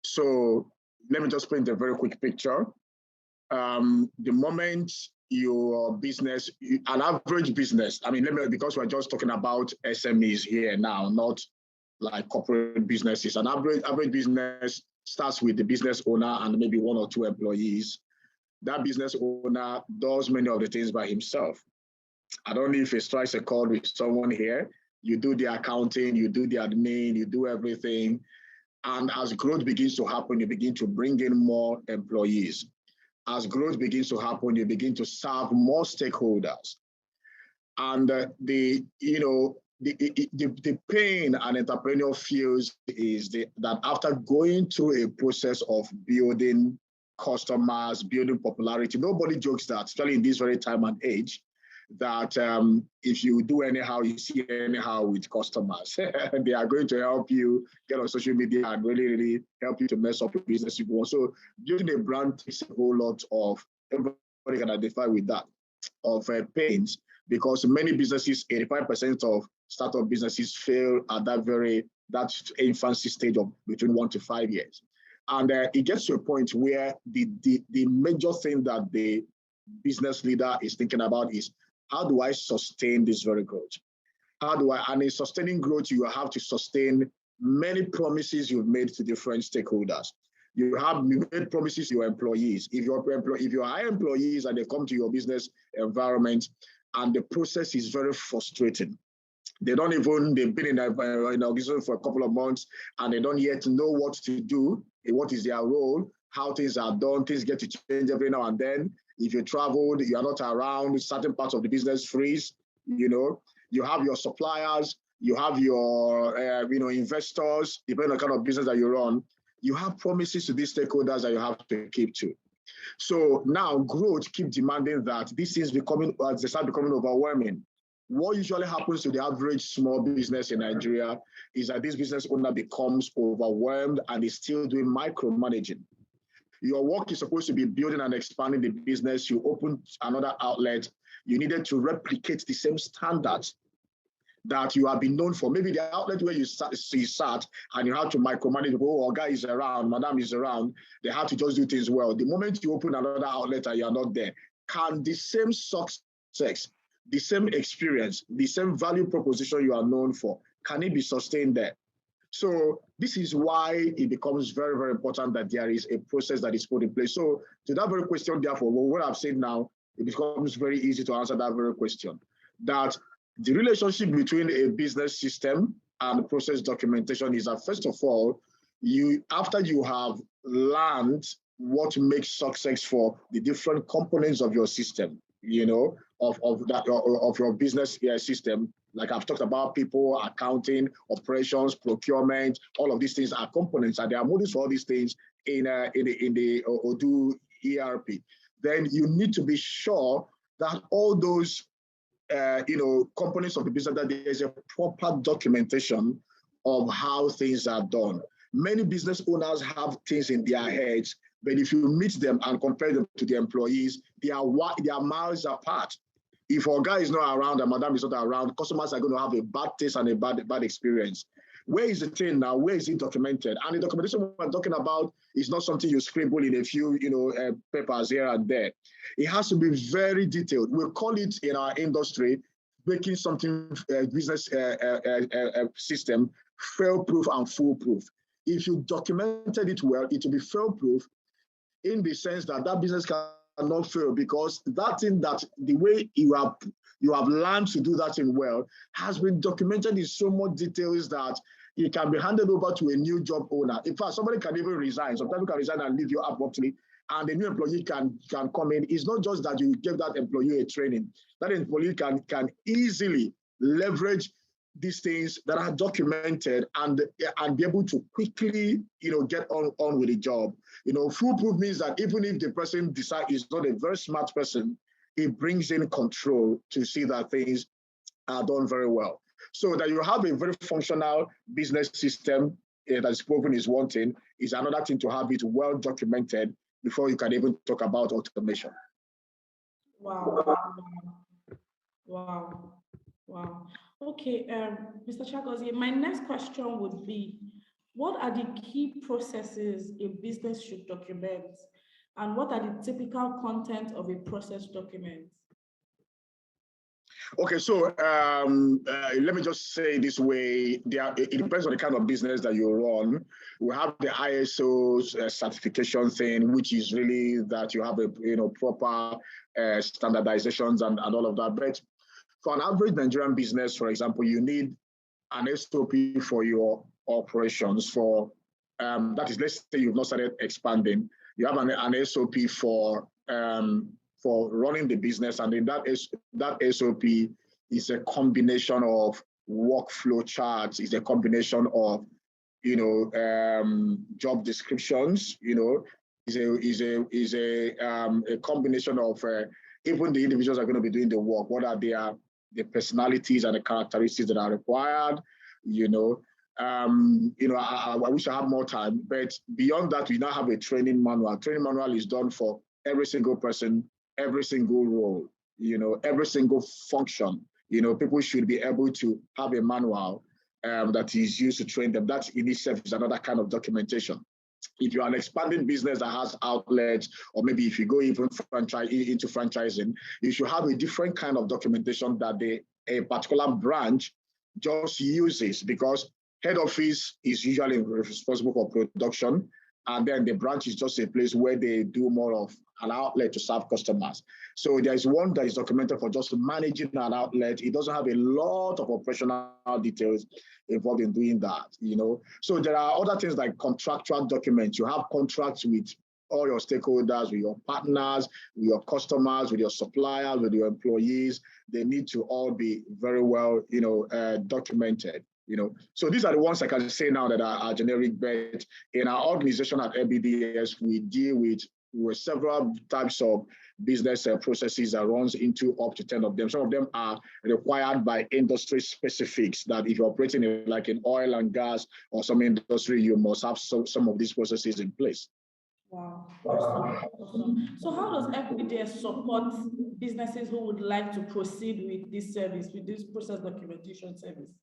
S2: So let me just paint a very quick picture. The moment your business, an average business, because we're just talking about SMEs here now, not like corporate businesses. An average business starts with the business owner and maybe 1 or 2 employees. That business owner does many of the things by himself. I don't know if he strikes a chord with someone here. You do the accounting, you do the admin, you do everything. And as growth begins to happen, you begin to bring in more employees. As growth begins to happen, you begin to serve more stakeholders. And the pain an entrepreneur feels is that after going through a process of building customers, building popularity, nobody jokes that, especially in this very time and age, that if you do anyhow, you see anyhow with customers. They are going to help you get on social media and really, really help you to mess up your business if you want. So building a brand takes a whole lot of, everybody can identify with that, of pains, because many businesses, 85% of startup businesses fail at that infancy stage of between 1 to 5 years. And it gets to a point where the major thing that the business leader is thinking about is, how do I sustain this very growth? And in sustaining growth, you have to sustain many promises you've made to different stakeholders. You made promises to your employees. If you hire employees and they come to your business environment and the process is very frustrating, they've been in an organization for a couple of months and they don't yet know what to do, what is their role, how things are done, things get to change every now and then. If you traveled, you are not around, certain parts of the business freeze, you have your suppliers, you have your investors, depending on the kind of business that you run, you have promises to these stakeholders that you have to keep to. So now growth keep demanding that these things they start becoming overwhelming. What usually happens to the average small business in Nigeria is that this business owner becomes overwhelmed and is still doing micromanaging. Your work is supposed to be building and expanding the business. You open another outlet. You needed to replicate the same standards that you have been known for. Maybe the outlet where you sat and you had to micromanage, oh, guy is around, madam is around, they have to just do things well. The moment you open another outlet and you're not there, can the same success, the same experience, the same value proposition you are known for, can it be sustained there? So this is why it becomes very, very important that there is a process that is put in place. So to that very question, therefore, what I've said now, it becomes very easy to answer that very question, that the relationship between a business system and process documentation is that, first of all, after you have learned what makes success for the different components of your system, of your business system, like I've talked about, people, accounting, operations, procurement, all of these things are components, and there are modules for all these things in the Odoo ERP. Then you need to be sure that all those components of the business, that there is a proper documentation of how things are done. Many business owners have things in their heads, but if you meet them and compare them to the employees, they are miles apart. If a guy is not around and madam is not around, customers are going to have a bad taste and a bad experience. Where is the thing now? Where is it documented? And the documentation we're talking about is not something you scribble in a few, papers here and there. It has to be very detailed. We call it in our industry, making something business system fail-proof and foolproof. If you documented it well, it will be fail-proof in the sense that business cannot fail, because that thing, that the way you have learned to do that thing well has been documented in so much details that it can be handed over to a new job owner. In fact, somebody can even resign. Sometimes you can resign and leave you abruptly, and the new employee can come in. It's not just that you give that employee a training. That employee can easily leverage these things that are documented and be able to quickly, get on with the job. Foolproof means that even if the person decides is not a very smart person, it brings in control to see that things are done very well. So that you have a very functional business system that is proven is one thing, is another thing to have it well documented before you can even talk about automation.
S1: Wow. Okay, Mr. Chagozie, my next question would be, what are the key processes a business should document, and what are the typical content of a process document?
S2: Okay, so let me just say this way, it depends on the kind of business that you run. We have the ISO certification thing, which is really that you have a proper standardizations and all of that. But for an average Nigerian business, for example, you need an SOP for your operations. For that is, let's say you've not started expanding, you have an SOP for running the business, and in that SOP is a combination of workflow charts, is a combination of job descriptions, is a combination of even the individuals are going to be doing the work. What are the personalities and the characteristics that are required? I wish I had more time, but beyond that, we now have a training manual. Training manual is done for every single person, every single role, every single function. People should be able to have a manual that is used to train them. That in itself is another kind of documentation. If you're an expanding business that has outlets, or maybe if you go even into franchising, you should have a different kind of documentation that a particular branch just uses, because head office is usually responsible for production. and then the branch is just a place where they do more of an outlet to serve customers. So there is one that is documented for just managing an outlet. It doesn't have a lot of operational details involved in doing that, you know. So there are other things like contractual documents. You have contracts with all your stakeholders, with your partners, with your customers, with your suppliers, with your employees. They need to all be very well, you know, documented. You know, so these are the ones I can say now that are generic, but in our organization at LBDS, we deal with several types of business processes that runs into up to 10 of them. Some of them are required by industry specifics, that if you're operating in like in oil and gas or some industry, you must have some of these processes in place.
S1: Wow, awesome. So how does FBDS support businesses who would like to proceed with this service, with this process documentation service?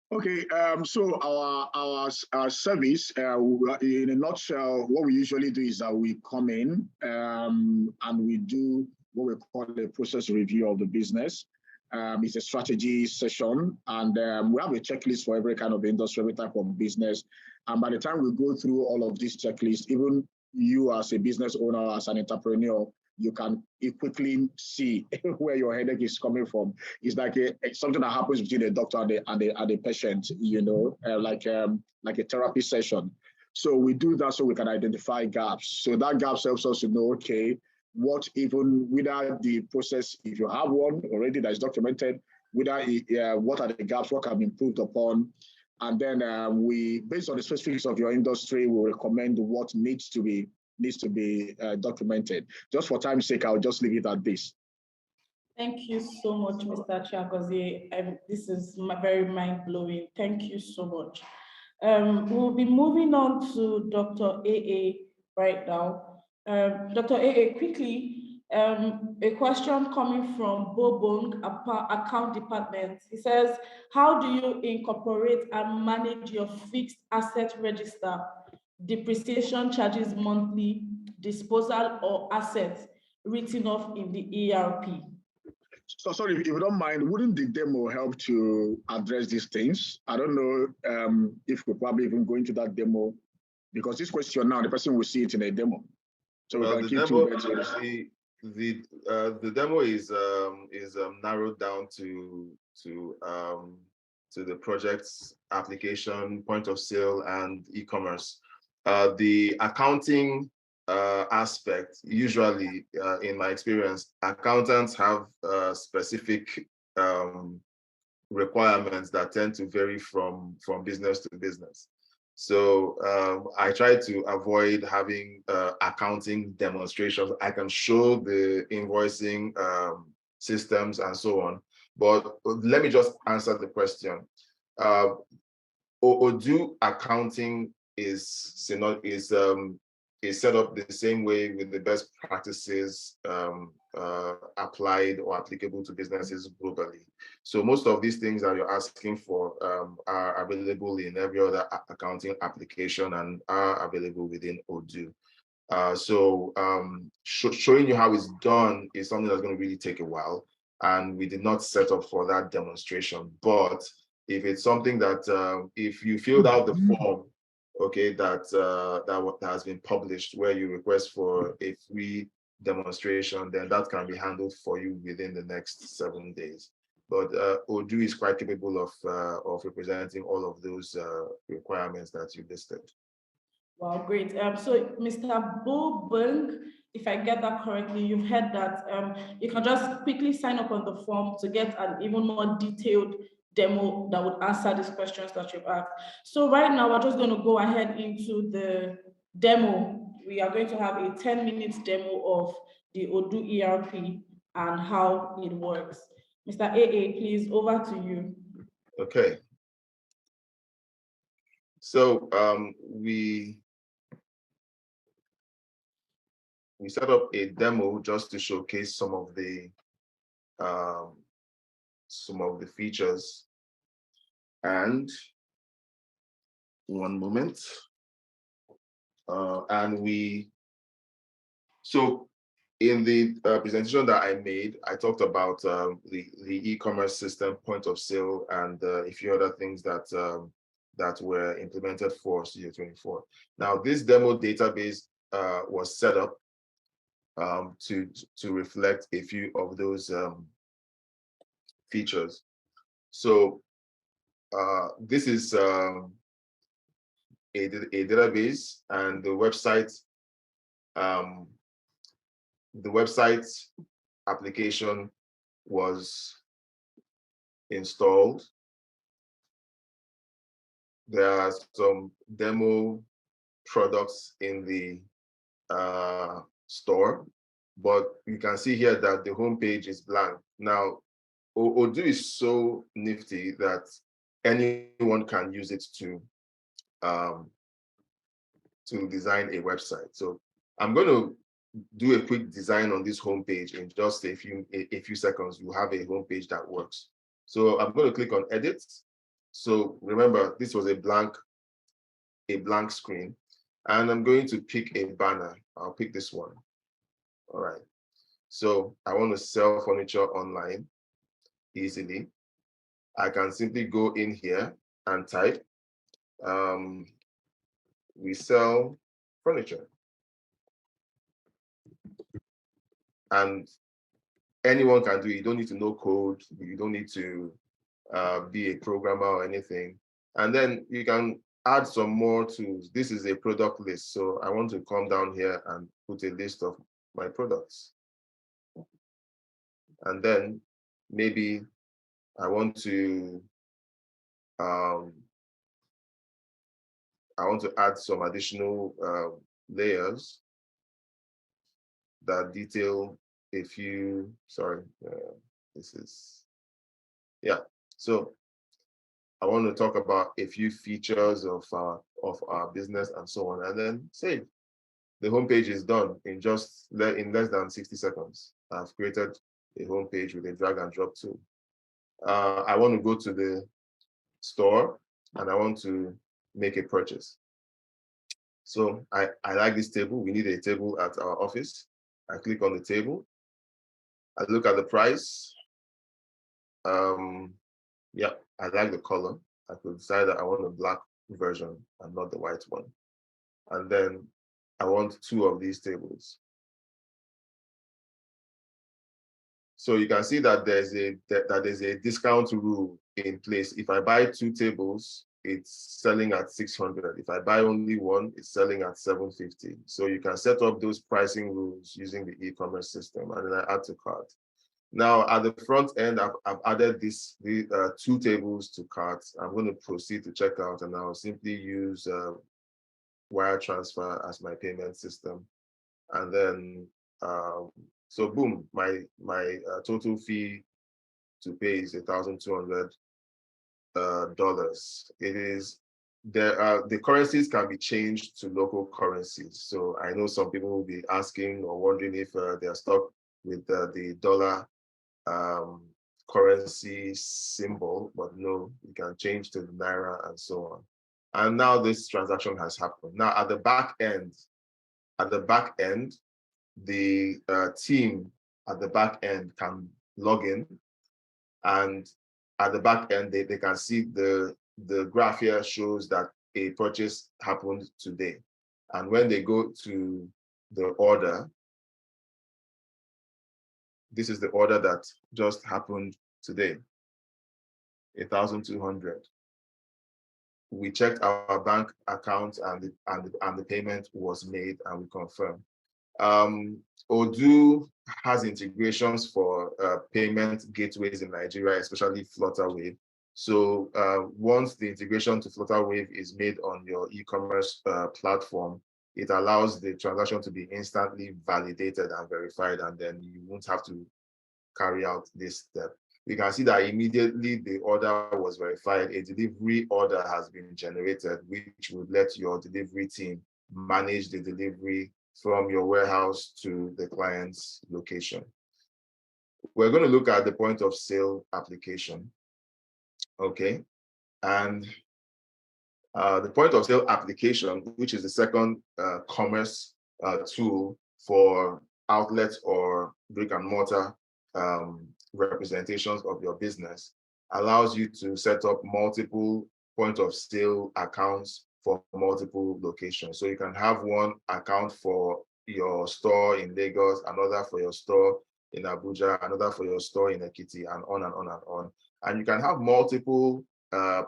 S2: Okay, so our service, in a nutshell, what we usually do is that we come in and we do what we call a process review of the business. It's a strategy session, and we have a checklist for every kind of industry, every type of business. And by the time we go through all of these checklists, even you as a business owner, as an entrepreneur, you can quickly see where your headache is coming from. It's like something that happens between the doctor and the patient, you know, like a therapy session. So we do that so we can identify gaps. So that gaps helps us to know, okay, what even without the process, if you have one already that is documented, without what are the gaps, what can be improved upon. And then we, based on the specifics of your industry, we recommend what needs to be documented. Just for time's sake, I'll just leave it at this.
S1: Thank you so much, Mr. Chiagozie. This is very mind-blowing. Thank you so much. We'll be moving on to Dr. AA right now. Dr. AA, quickly, a question coming from Bobong, account department. He says, how do you incorporate and manage your fixed asset register, depreciation charges monthly, disposal or assets written off in the ERP?
S2: So sorry, if you don't mind, wouldn't the demo help to address these things? I don't know if we're probably even going to that demo, because this question now, the person will see it in a demo. So we can keep
S3: the demo is narrowed down to the project's application, point of sale, and e-commerce. The accounting aspect, usually in my experience, accountants have specific requirements that tend to vary from business to business. So I try to avoid having accounting demonstrations. I can show the invoicing systems and so on, but let me just answer the question. Odoo accounting is set up the same way, with the best practices applied or applicable to businesses globally. So most of these things that you're asking for are available in every other accounting application and are available within Odoo. Showing you how it's done is something that's going to really take a while, and we did not set up for that demonstration. But if it's something that if you filled out the form, okay, that has been published, where you request for a free demonstration, then that can be handled for you within the next 7 days. But Odoo is quite capable of representing all of those requirements that you listed.
S1: Wow, great. So Mr. Bo Bung, if I get that correctly, you've heard that you can just quickly sign up on the form to get an even more detailed demo that would answer these questions that you've asked. So right now, we're just going to go ahead into the demo. We are going to have a 10-minute demo of the Odoo ERP and how it works. Mr. AA, please, over to you.
S3: Okay. So we set up a demo just to showcase some of the features. And one moment. So in the presentation that I made, I talked about the e-commerce system, point of sale, and a few other things that that were implemented for Studio 24. Now, this demo database was set up to reflect a few of those features. So this is a database, and the website application was installed. There are some demo products in the store, but you can see here that the homepage is blank. Now, Odoo is so nifty that anyone can use it to design a website. So I'm going to do a quick design on this homepage in just a few seconds. You have a homepage that works. So I'm going to click on Edit. So remember, this was a blank screen, and I'm going to pick a banner. I'll pick this one. All right. So I want to sell furniture online easily. I can simply go in here and type, we sell furniture. And anyone can do it. You don't need to know code. You don't need to be a programmer or anything. And then you can add some more tools. This is a product list. So I want to come down here and put a list of my products. And then maybe I want to add some additional layers that detail a few, so I want to talk about a few features of our business and so on, and then save. The homepage is done in less than 60 seconds. I've created a homepage with a drag and drop tool. I want to go to the store and I want to make a purchase. So I like this table. We need a table at our office. I click on the table. I look at the price. Yeah, I like the color. I could decide that I want a black version and not the white one. And then I want 2 of these tables. So you can see that there's a discount rule in place. If I buy 2 tables, it's selling at 600. If I buy only 1, it's selling at 750. So you can set up those pricing rules using the e-commerce system, and then I add to cart. Now at the front end, I've added the 2 tables to cart. I'm going to proceed to checkout, and I'll simply use wire transfer as my payment system, and then so boom, my total fee to pay is $1,200. It is the currencies can be changed to local currencies. So I know some people will be asking or wondering if they are stuck with the dollar currency symbol, but no, you can change to the naira and so on. And now this transaction has happened. Now at the back end, the team at the back end can log in, and at the back end they can see the graph here shows that a purchase happened today. And when they go to the order, this is the order that just happened today, 1,200. We checked our bank account and the payment was made, and we confirmed. Odoo has integrations for payment gateways in Nigeria, especially Flutterwave. So once the integration to Flutterwave is made on your e-commerce platform, it allows the transaction to be instantly validated and verified, and then you won't have to carry out this step. We can see that immediately the order was verified, a delivery order has been generated, which would let your delivery team manage the delivery from your warehouse to the client's location. We're going to look at the point of sale application. Okay, and the point of sale application, which is the second commerce tool for outlets or brick and mortar representations of your business, allows you to set up multiple point of sale accounts for multiple locations. So you can have one account for your store in Lagos, another for your store in Abuja, another for your store in Ekiti, and on and on and on. And you can have multiple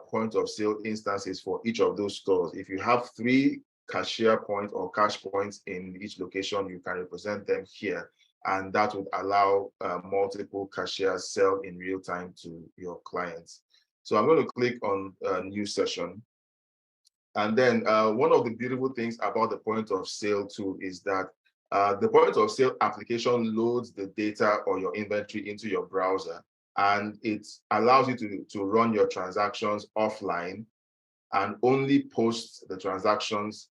S3: point of sale instances for each of those stores. If you have 3 cashier points or cash points in each location, you can represent them here. And that would allow multiple cashiers sell in real time to your clients. So I'm going to click on a new session. And then one of the beautiful things about the point of sale tool is that the point of sale application loads the data or your inventory into your browser, and it allows you to run your transactions offline and only post the transactions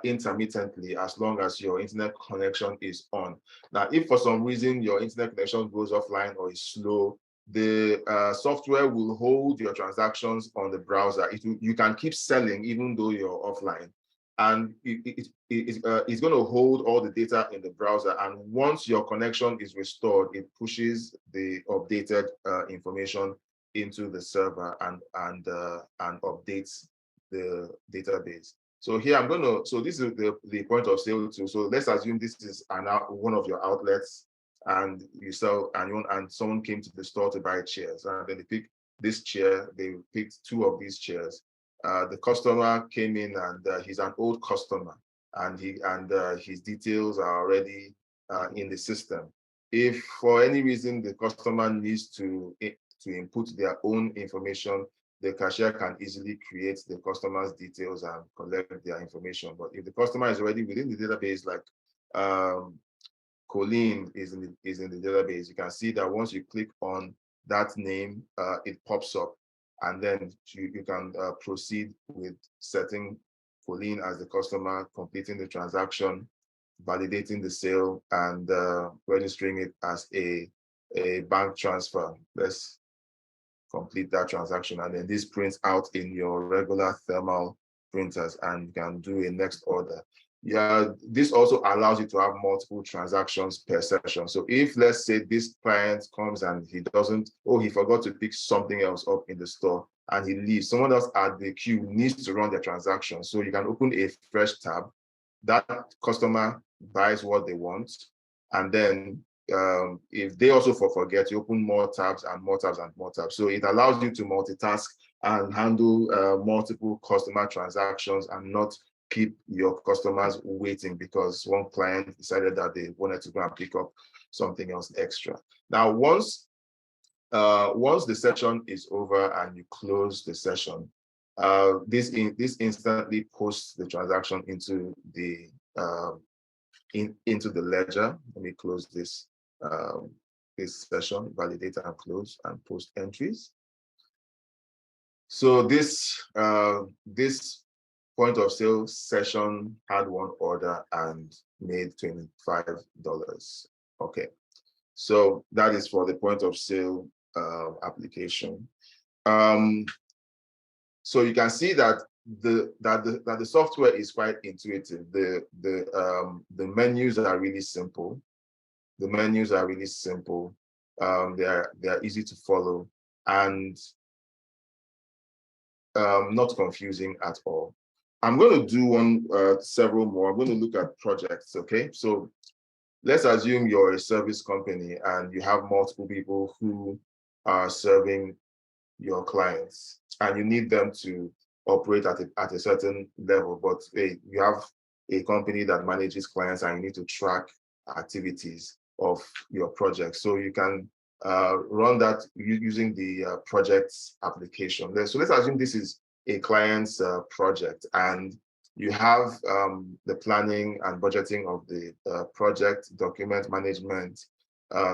S3: intermittently as long as your internet connection is on. Now, if for some reason your internet connection goes offline or is slow, the software will hold your transactions on the browser. You can keep selling even though you're offline. And it's going to hold all the data in the browser. And once your connection is restored, it pushes the updated information into the server and updates the database. So here I'm going to, so this is the point of sale tool. So let's assume this is one of your outlets, and you sell, and someone came to the store to buy chairs, and then they picked this chair. They picked 2 of these chairs. The customer came in, and he's an old customer, and his details are already in the system. If for any reason the customer needs to input their own information, the cashier can easily create the customer's details and collect their information. But if the customer is already within the database, like Colleen is in the database, you can see that once you click on that name, it pops up, and then you can proceed with setting Colleen as the customer, completing the transaction, validating the sale, and registering it as a bank transfer. Let's complete that transaction, and then this prints out in your regular thermal printers, and you can do a next order. Yeah, this also allows you to have multiple transactions per session. So if, let's say, this client comes and he forgot to pick something else up in the store and he leaves, someone else at the queue needs to run the transaction. So you can open a fresh tab. That customer buys what they want, and then if they also forget, you open more tabs and more tabs and more tabs. So it allows you to multitask and handle multiple customer transactions and not keep your customers waiting because one client decided that they wanted to go and pick up something else extra. Now, once the session is over and you close the session, this instantly posts the transaction into the into the ledger. Let me close this session, validate and close, and post entries. So this point of sale session had one order and made $25. Okay, so that is for the point of sale application. So you can see that the software is quite intuitive. The menus are really simple. The menus are really simple. They are easy to follow and not confusing at all. I'm going to do several more. I'm going to look at projects. Okay, so let's assume you're a service company and you have multiple people who are serving your clients, and you need them to operate at a certain level, but hey, you have a company that manages clients and you need to track activities of your project. So you can run that using the projects application. So let's assume this is a client's project, and you have the planning and budgeting of the project, document management,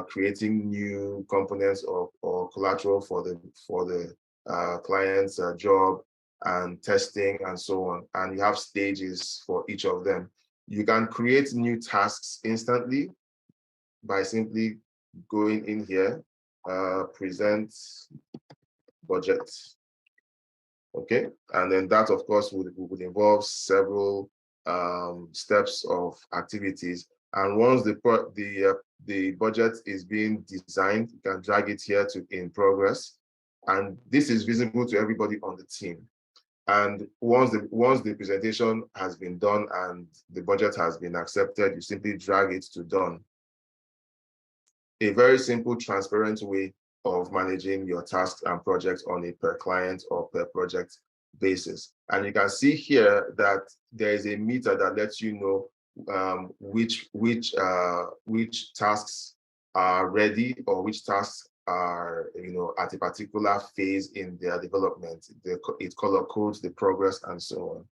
S3: creating new components or collateral for the client's job, and testing and so on. And you have stages for each of them. You can create new tasks instantly by simply going in here, present budget. Okay, and then that of course would involve several steps of activities. And once the budget is being designed, you can drag it here to in progress, and this is visible to everybody on the team. And once the presentation has been done and the budget has been accepted, you simply drag it to done. A very simple, transparent way of managing your tasks and projects on a per client or per project basis. And you can see here that there is a meter that lets you know which tasks are ready or which tasks are at a particular phase in their development. It color codes the progress and so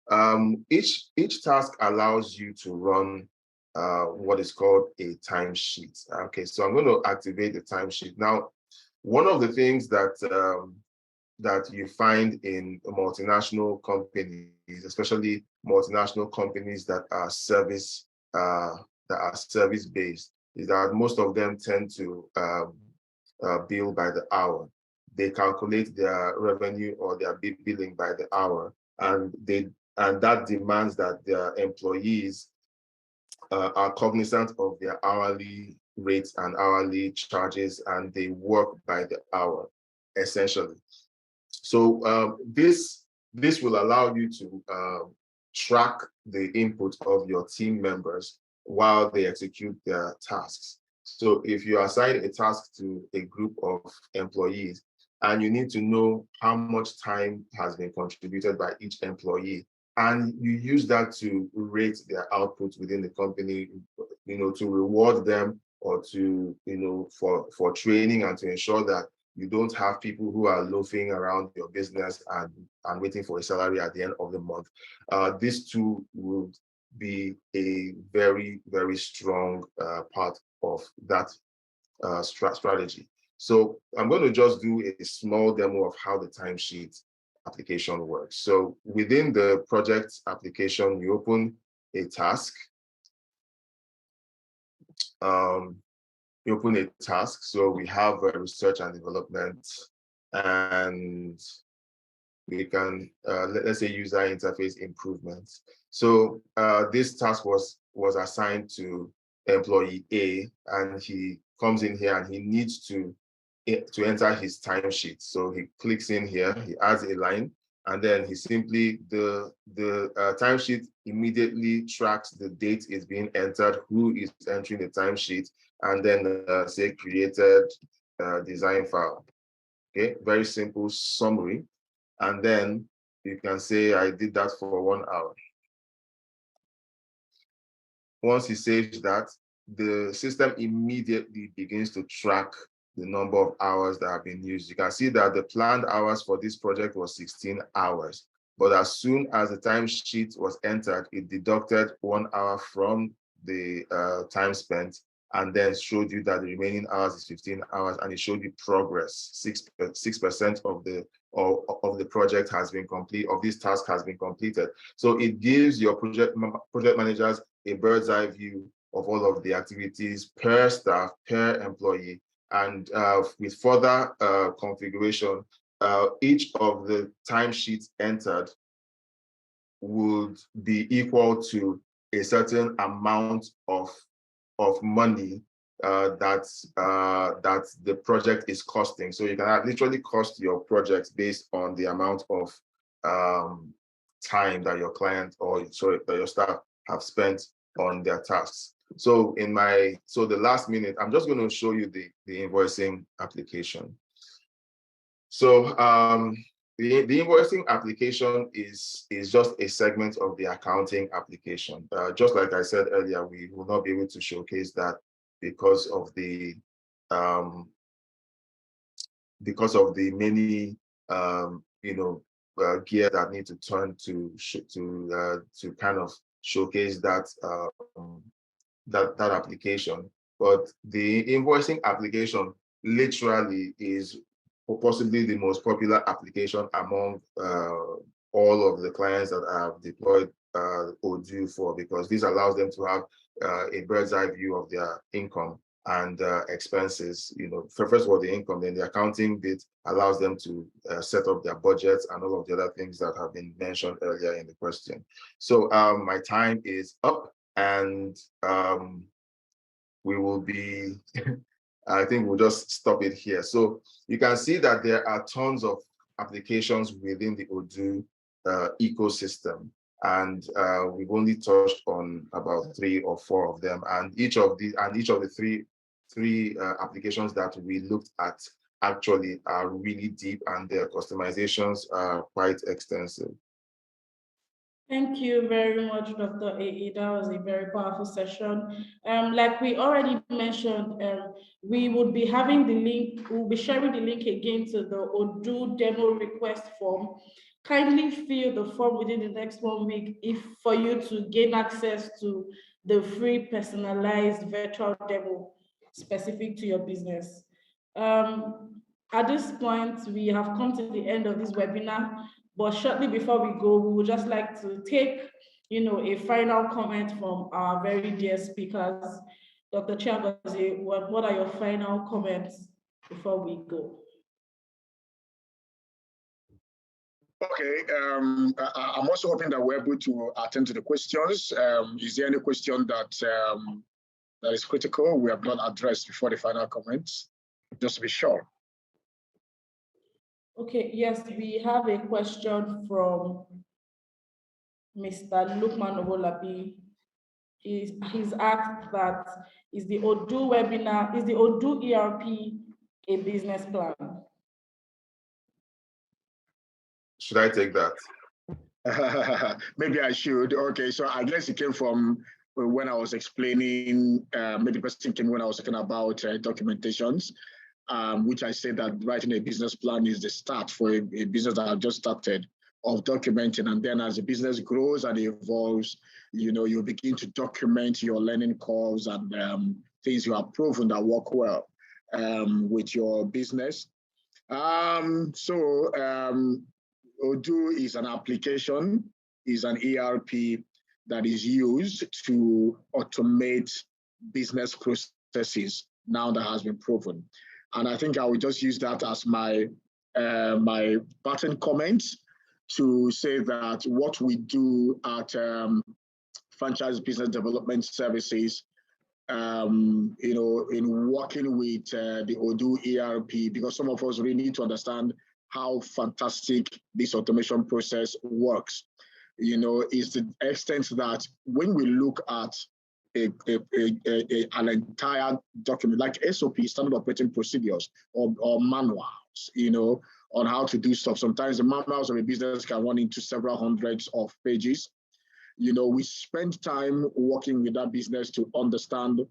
S3: on. Each task allows you to run what is called a timesheet. Okay, so I'm going to activate the timesheet. Now, one of the things that that you find in multinational companies, especially multinational companies that are service based, is that most of them tend to bill by the hour. They calculate their revenue or their billing by the hour, and that demands that their employees are cognizant of their hourly rates and hourly charges, and they work by the hour, essentially. So this will allow you to track the input of your team members while they execute their tasks. So if you assign a task to a group of employees and you need to know how much time has been contributed by each employee, and you use that to rate their output within the company, to reward them or to, for training and to ensure that you don't have people who are loafing around your business and waiting for a salary at the end of the month. This too would be a very, very strong part of that strategy. So I'm going to just do a small demo of how the timesheet application works. So within the project application, you open a task. You open a task. So we have research and development, and we can, let's say, user interface improvements. So this task was assigned to employee A, and he comes in here and he needs to enter his timesheet. So he clicks in here, he adds a line, and then he simply, the timesheet immediately tracks the date is being entered, who is entering the timesheet, and then say created design file. Okay, very simple summary. And then you can say, I did that for 1 hour. Once he saves that, the system immediately begins to track the number of hours that have been used. You can see that the planned hours for this project was 16 hours. But as soon as the timesheet was entered, it deducted 1 hour from the time spent, and then showed you that the remaining hours is 15 hours, and it showed you progress. 6% of the project has been complete, of this task has been completed. So it gives your project managers a bird's eye view of all of the activities per staff, per employee, and with further configuration, each of the timesheets entered would be equal to a certain amount of money that the project is costing. So you can literally cost your project based on the amount of time that your client that your staff have spent on their tasks. So the last minute, I'm just going to show you the invoicing application. So the invoicing application is just a segment of the accounting application. Just like I said earlier, we will not be able to showcase that because of the many gear that need to turn to kind of showcase that that application. But the invoicing application literally is possibly the most popular application among all of the clients that have deployed Odoo for, because this allows them to have a bird's eye view of their income and expenses. First of all, the income, then the accounting bit allows them to set up their budgets and all of the other things that have been mentioned earlier in the question. So my time is up, and we will be, I think we'll just stop it here. So you can see that there are tons of applications within the Odoo ecosystem. And we've only touched on about 3 or 4 of them. And each of the three applications that we looked at actually are really deep, and their customizations are quite extensive.
S1: Thank you very much, Dr. A. That was a very powerful session. Like we already mentioned, we would be having the link, we'll be sharing the link again to the Odoo demo request form. Kindly fill the form within the next 1 week for you to gain access to the free personalized virtual demo specific to your business. At this point, we have come to the end of this webinar. But shortly before we go, we would just like to take, a final comment from our very dear speakers. Dr. Chiagozie, what are your final comments before we go?
S2: Okay, I'm also hoping that we're able to attend to the questions. Is there any question that is critical we have not addressed before the final comments? Just to be sure.
S1: Okay, yes, we have a question from Mr. Lukman Obolabi. He's asked that, is the Odoo ERP a business plan?
S3: Should I take that?
S2: Maybe I should. Okay, so I guess it came from when I was explaining, maybe the person came when I was talking about documentations, which I said that writing a business plan is the start for a business that I've just started of documenting. And then as the business grows and evolves, you begin to document your learning curves and things you have proven that work well with your business. Odoo is an application, is an ERP that is used to automate business processes now that has been proven. And I think I will just use that as my button comment to say that what we do at Franchise Business Development Services, in working with the Odoo ERP, because some of us really need to understand how fantastic this automation process works, is the extent that when we look at an entire document like SOP, standard operating procedures, or manuals, on how to do stuff. Sometimes the manuals of a business can run into several hundreds of pages. We spend time working with that business to understand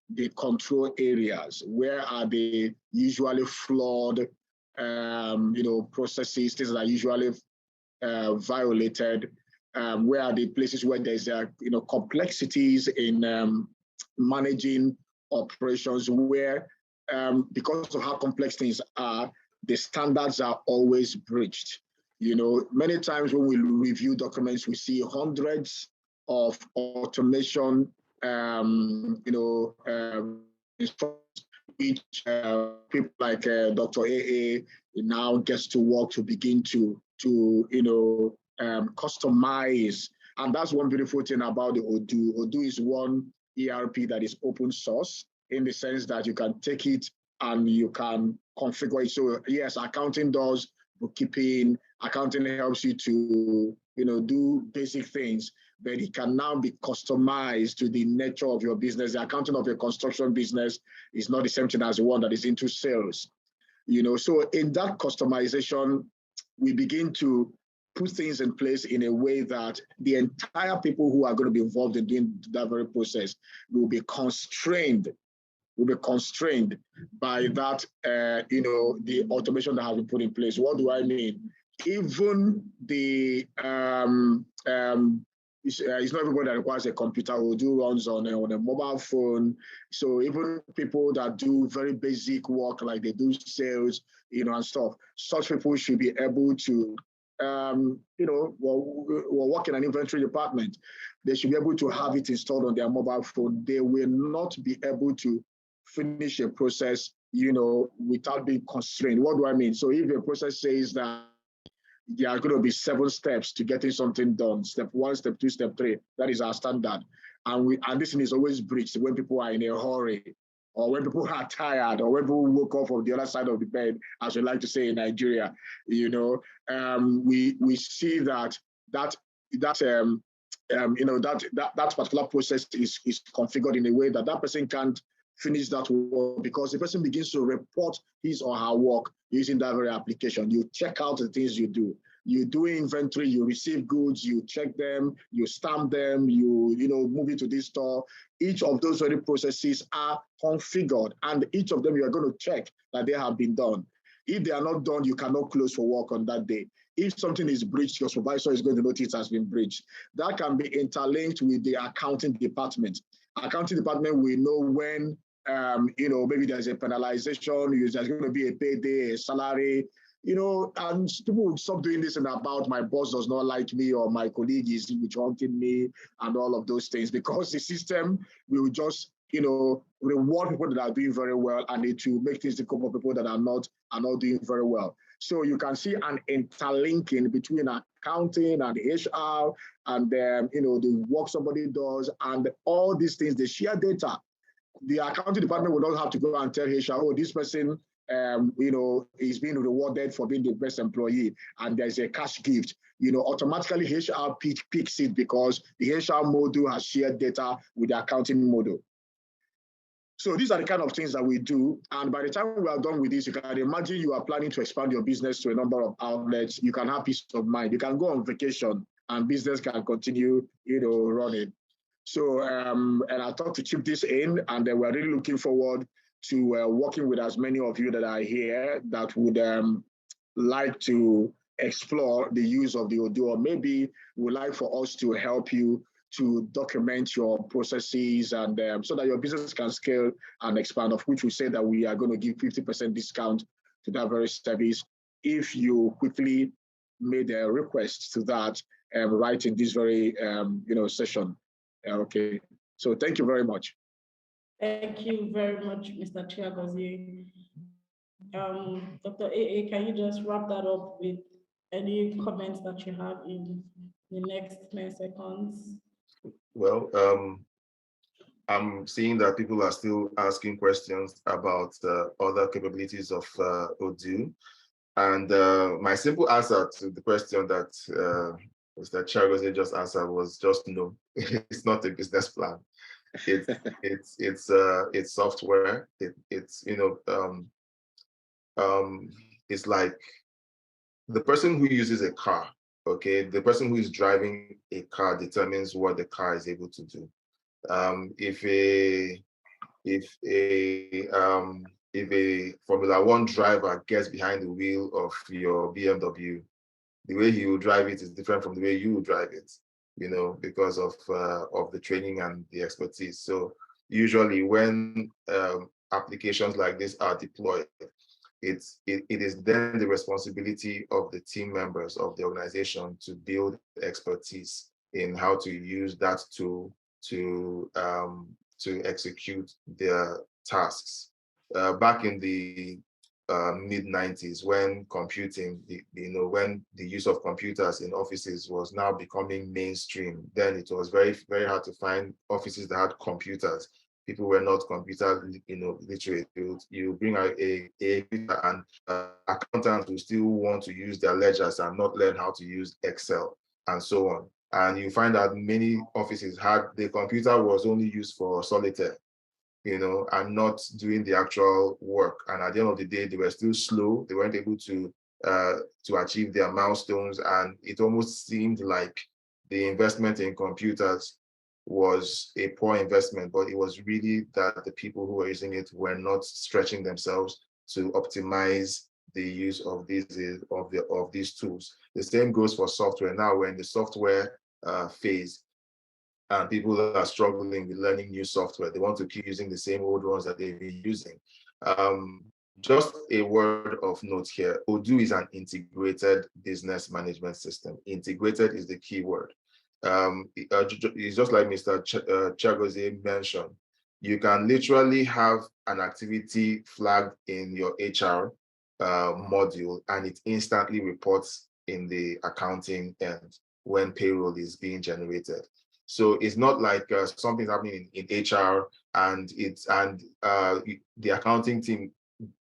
S2: the control areas. Where are they usually flawed? Processes, things that are usually violated. Where are the places where there's complexities in managing operations, where because of how complex things are, the standards are always breached. Many times when we review documents, we see hundreds of automation which people like Dr. AA now gets to work to begin to customize. And that's one beautiful thing about the Odoo. Odoo is one ERP that is open source in the sense that you can take it and you can configure it. So yes, accounting does bookkeeping, accounting helps you to do basic things, but it can now be customized to the nature of your business. The accounting of your construction business is not the same thing as the one that is into sales. So in that customization, we begin to put things in place in a way that the entire people who are going to be involved in doing that very process will be constrained by that, the automation that has been put in place. What do I mean? Even the, it's not everybody that requires a computer. Odoo runs on a mobile phone. So even people that do very basic work, like they do sales, and stuff, such people should be able to, work in an inventory department. They should be able to have it installed on their mobile phone. They will not be able to finish a process, without being constrained. What do I mean? So if a process says that there are going to be 7 steps to getting something done, step 1, step 2, step 3, that is our standard. And this thing is always breached when people are in a hurry. or when people are tired, or when people woke up from the other side of the bed, as we like to say in Nigeria, we see that that particular process is configured in a way that that person can't finish that work, because the person begins to report his or her work using that very application. You check out the things you do. You do inventory, you receive goods, you check them, you stamp them, you move it to this store. Each of those very processes are configured, and each of them you are going to check that they have been done. If they are not done, you cannot close for work on that day. If something is breached, your supervisor is going to notice it has been breached. That can be interlinked with the accounting department. Accounting department will know when maybe there's a penalization, there's going to be a payday, a salary, and people will stop doing this and about my boss does not like me, or my colleague is witch-hunting me, and all of those things, because the system will just, reward people that are doing very well, and it will make things difficult for people that are not doing very well. So you can see an interlinking between accounting and HR and the work somebody does, and all these things, they share data. The accounting department will not have to go and tell HR, oh, this person, is being rewarded for being the best employee, and there's a cash gift. Automatically HR picks it, because the HR module has shared data with the accounting module. So these are the kind of things that we do. And by the time we are done with this, you can imagine you are planning to expand your business to a number of outlets. You can have peace of mind. You can go on vacation and business can continue, running. So, and I thought to keep this in, and we're really looking forward to working with as many of you that are here that would like to explore the use of the Odoo, or maybe would like for us to help you to document your processes, and so that your business can scale and expand, of which we say that we are going to give 50% discount to that very service if you quickly made a request to that right in this very session. Okay, so thank you very much.
S1: Thank you very much, Mr. Chiagozie. Dr. AA, can you just wrap that up with any comments that you have in the next 10 seconds?
S3: Well, I'm seeing that people are still asking questions about other capabilities of Odoo. And my simple answer to the question that Mr. Chiagozie just answered was just no. It's not a business plan. It's software. It's like the person who uses a car. Okay, the person who is driving a car determines what the car is able to do. If a Formula One driver gets behind the wheel of your BMW, the way he will drive it is different from the way you will drive it, because of the training and the expertise. So usually when applications like this are deployed, it is then the responsibility of the team members of the organization to build expertise in how to use that tool to execute their tasks. Back in the mid-90s, when computing, when the use of computers in offices was now becoming mainstream, then it was very, very hard to find offices that had computers. People were not computer, literate. You bring out a computer, and accountants will still want to use their ledgers and not learn how to use Excel and so on. And you find that many offices had the computer was only used for solitaire, and not doing the actual work. And at the end of the day, they were still slow. They weren't able to achieve their milestones. And it almost seemed like the investment in computers was a poor investment, but it was really that the people who were using it were not stretching themselves to optimize the use of these tools. The same goes for software. Now we're in the software phase, and people are struggling with learning new software. They want to keep using the same old ones that they've been using. Just a word of note here: Odoo is an integrated business management system. Integrated is the key word. It's just like Mr. Chiagozie mentioned. You can literally have an activity flagged in your HR module, and it instantly reports in the accounting end when payroll is being generated. So it's not like something's happening in HR and the accounting team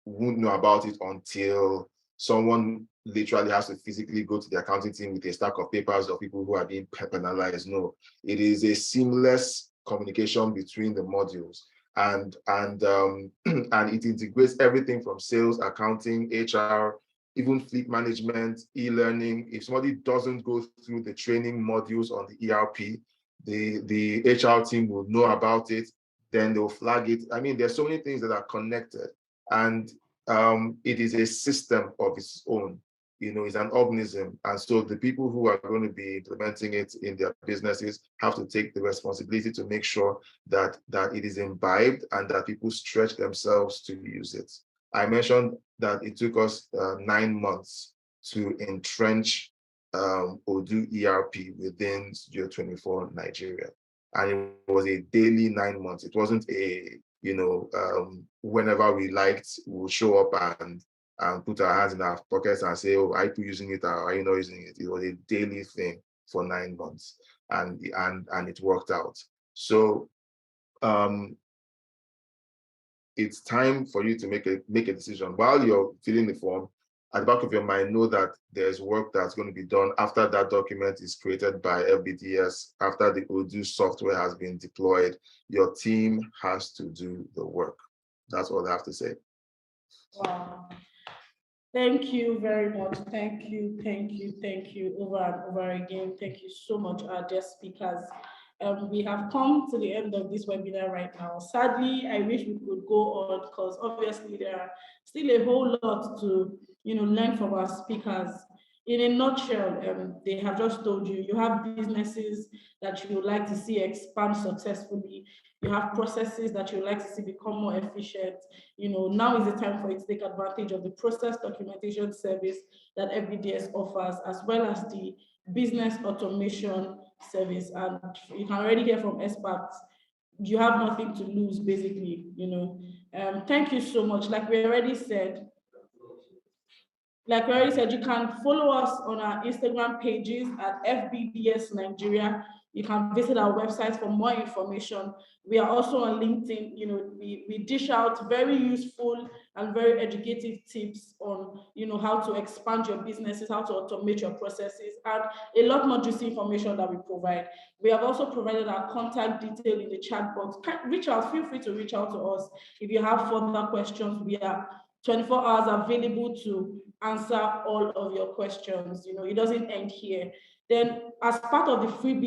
S3: won't know about it until someone literally has to physically go to the accounting team with a stack of papers of people who are being penalized. No, it is a seamless communication between the modules, and and it integrates everything from sales, accounting, HR, even fleet management, e-learning. If somebody doesn't go through the training modules on the ERP, the HR team will know about it, then they'll flag it. I mean, there's so many things that are connected, and it is a system of its own. You know, it's an organism. And so the people who are going to be implementing it in their businesses have to take the responsibility to make sure that it is imbibed and that people stretch themselves to use it. I mentioned that it took us 9 months to entrench Odoo ERP within Studio 24 Nigeria. And it was a daily 9 months. It wasn't a, whenever we liked, we'll show up and put our hands in our pockets and say, oh, are you using it or are you not using it? It was a daily thing for 9 months, and it worked out. So it's time for you to make a decision. While you're filling the form, at the back of your mind, know that there's work that's going to be done after that document is created by FBDS, after the Odoo software has been deployed. Your team has to do the work. That's all I have to say.
S1: Wow. Thank you very much. Thank you, over and over again. Thank you so much, our dear speakers. We have come to the end of this webinar right now. Sadly, I wish we could go on because obviously there are still a whole lot to learn from our speakers. In a nutshell, they have just told you, you have businesses that you would like to see expand successfully. You have processes that you would like to see become more efficient. Now is the time for you to take advantage of the process documentation service that FBDS offers, as well as the business automation service. And you can already hear from experts, you have nothing to lose, basically. Thank you so much. Like we already said, you can follow us on our Instagram pages at FBDS Nigeria. You can visit our website for more information. We are also on LinkedIn. We dish out very useful and very educative tips on, how to expand your businesses, how to automate your processes, and a lot more juicy information that we provide. We have also provided our contact detail in the chat box. Feel free to reach out to us if you have further questions. We are 24 hours available to answer all of your questions. It doesn't end here. Then, as part of the free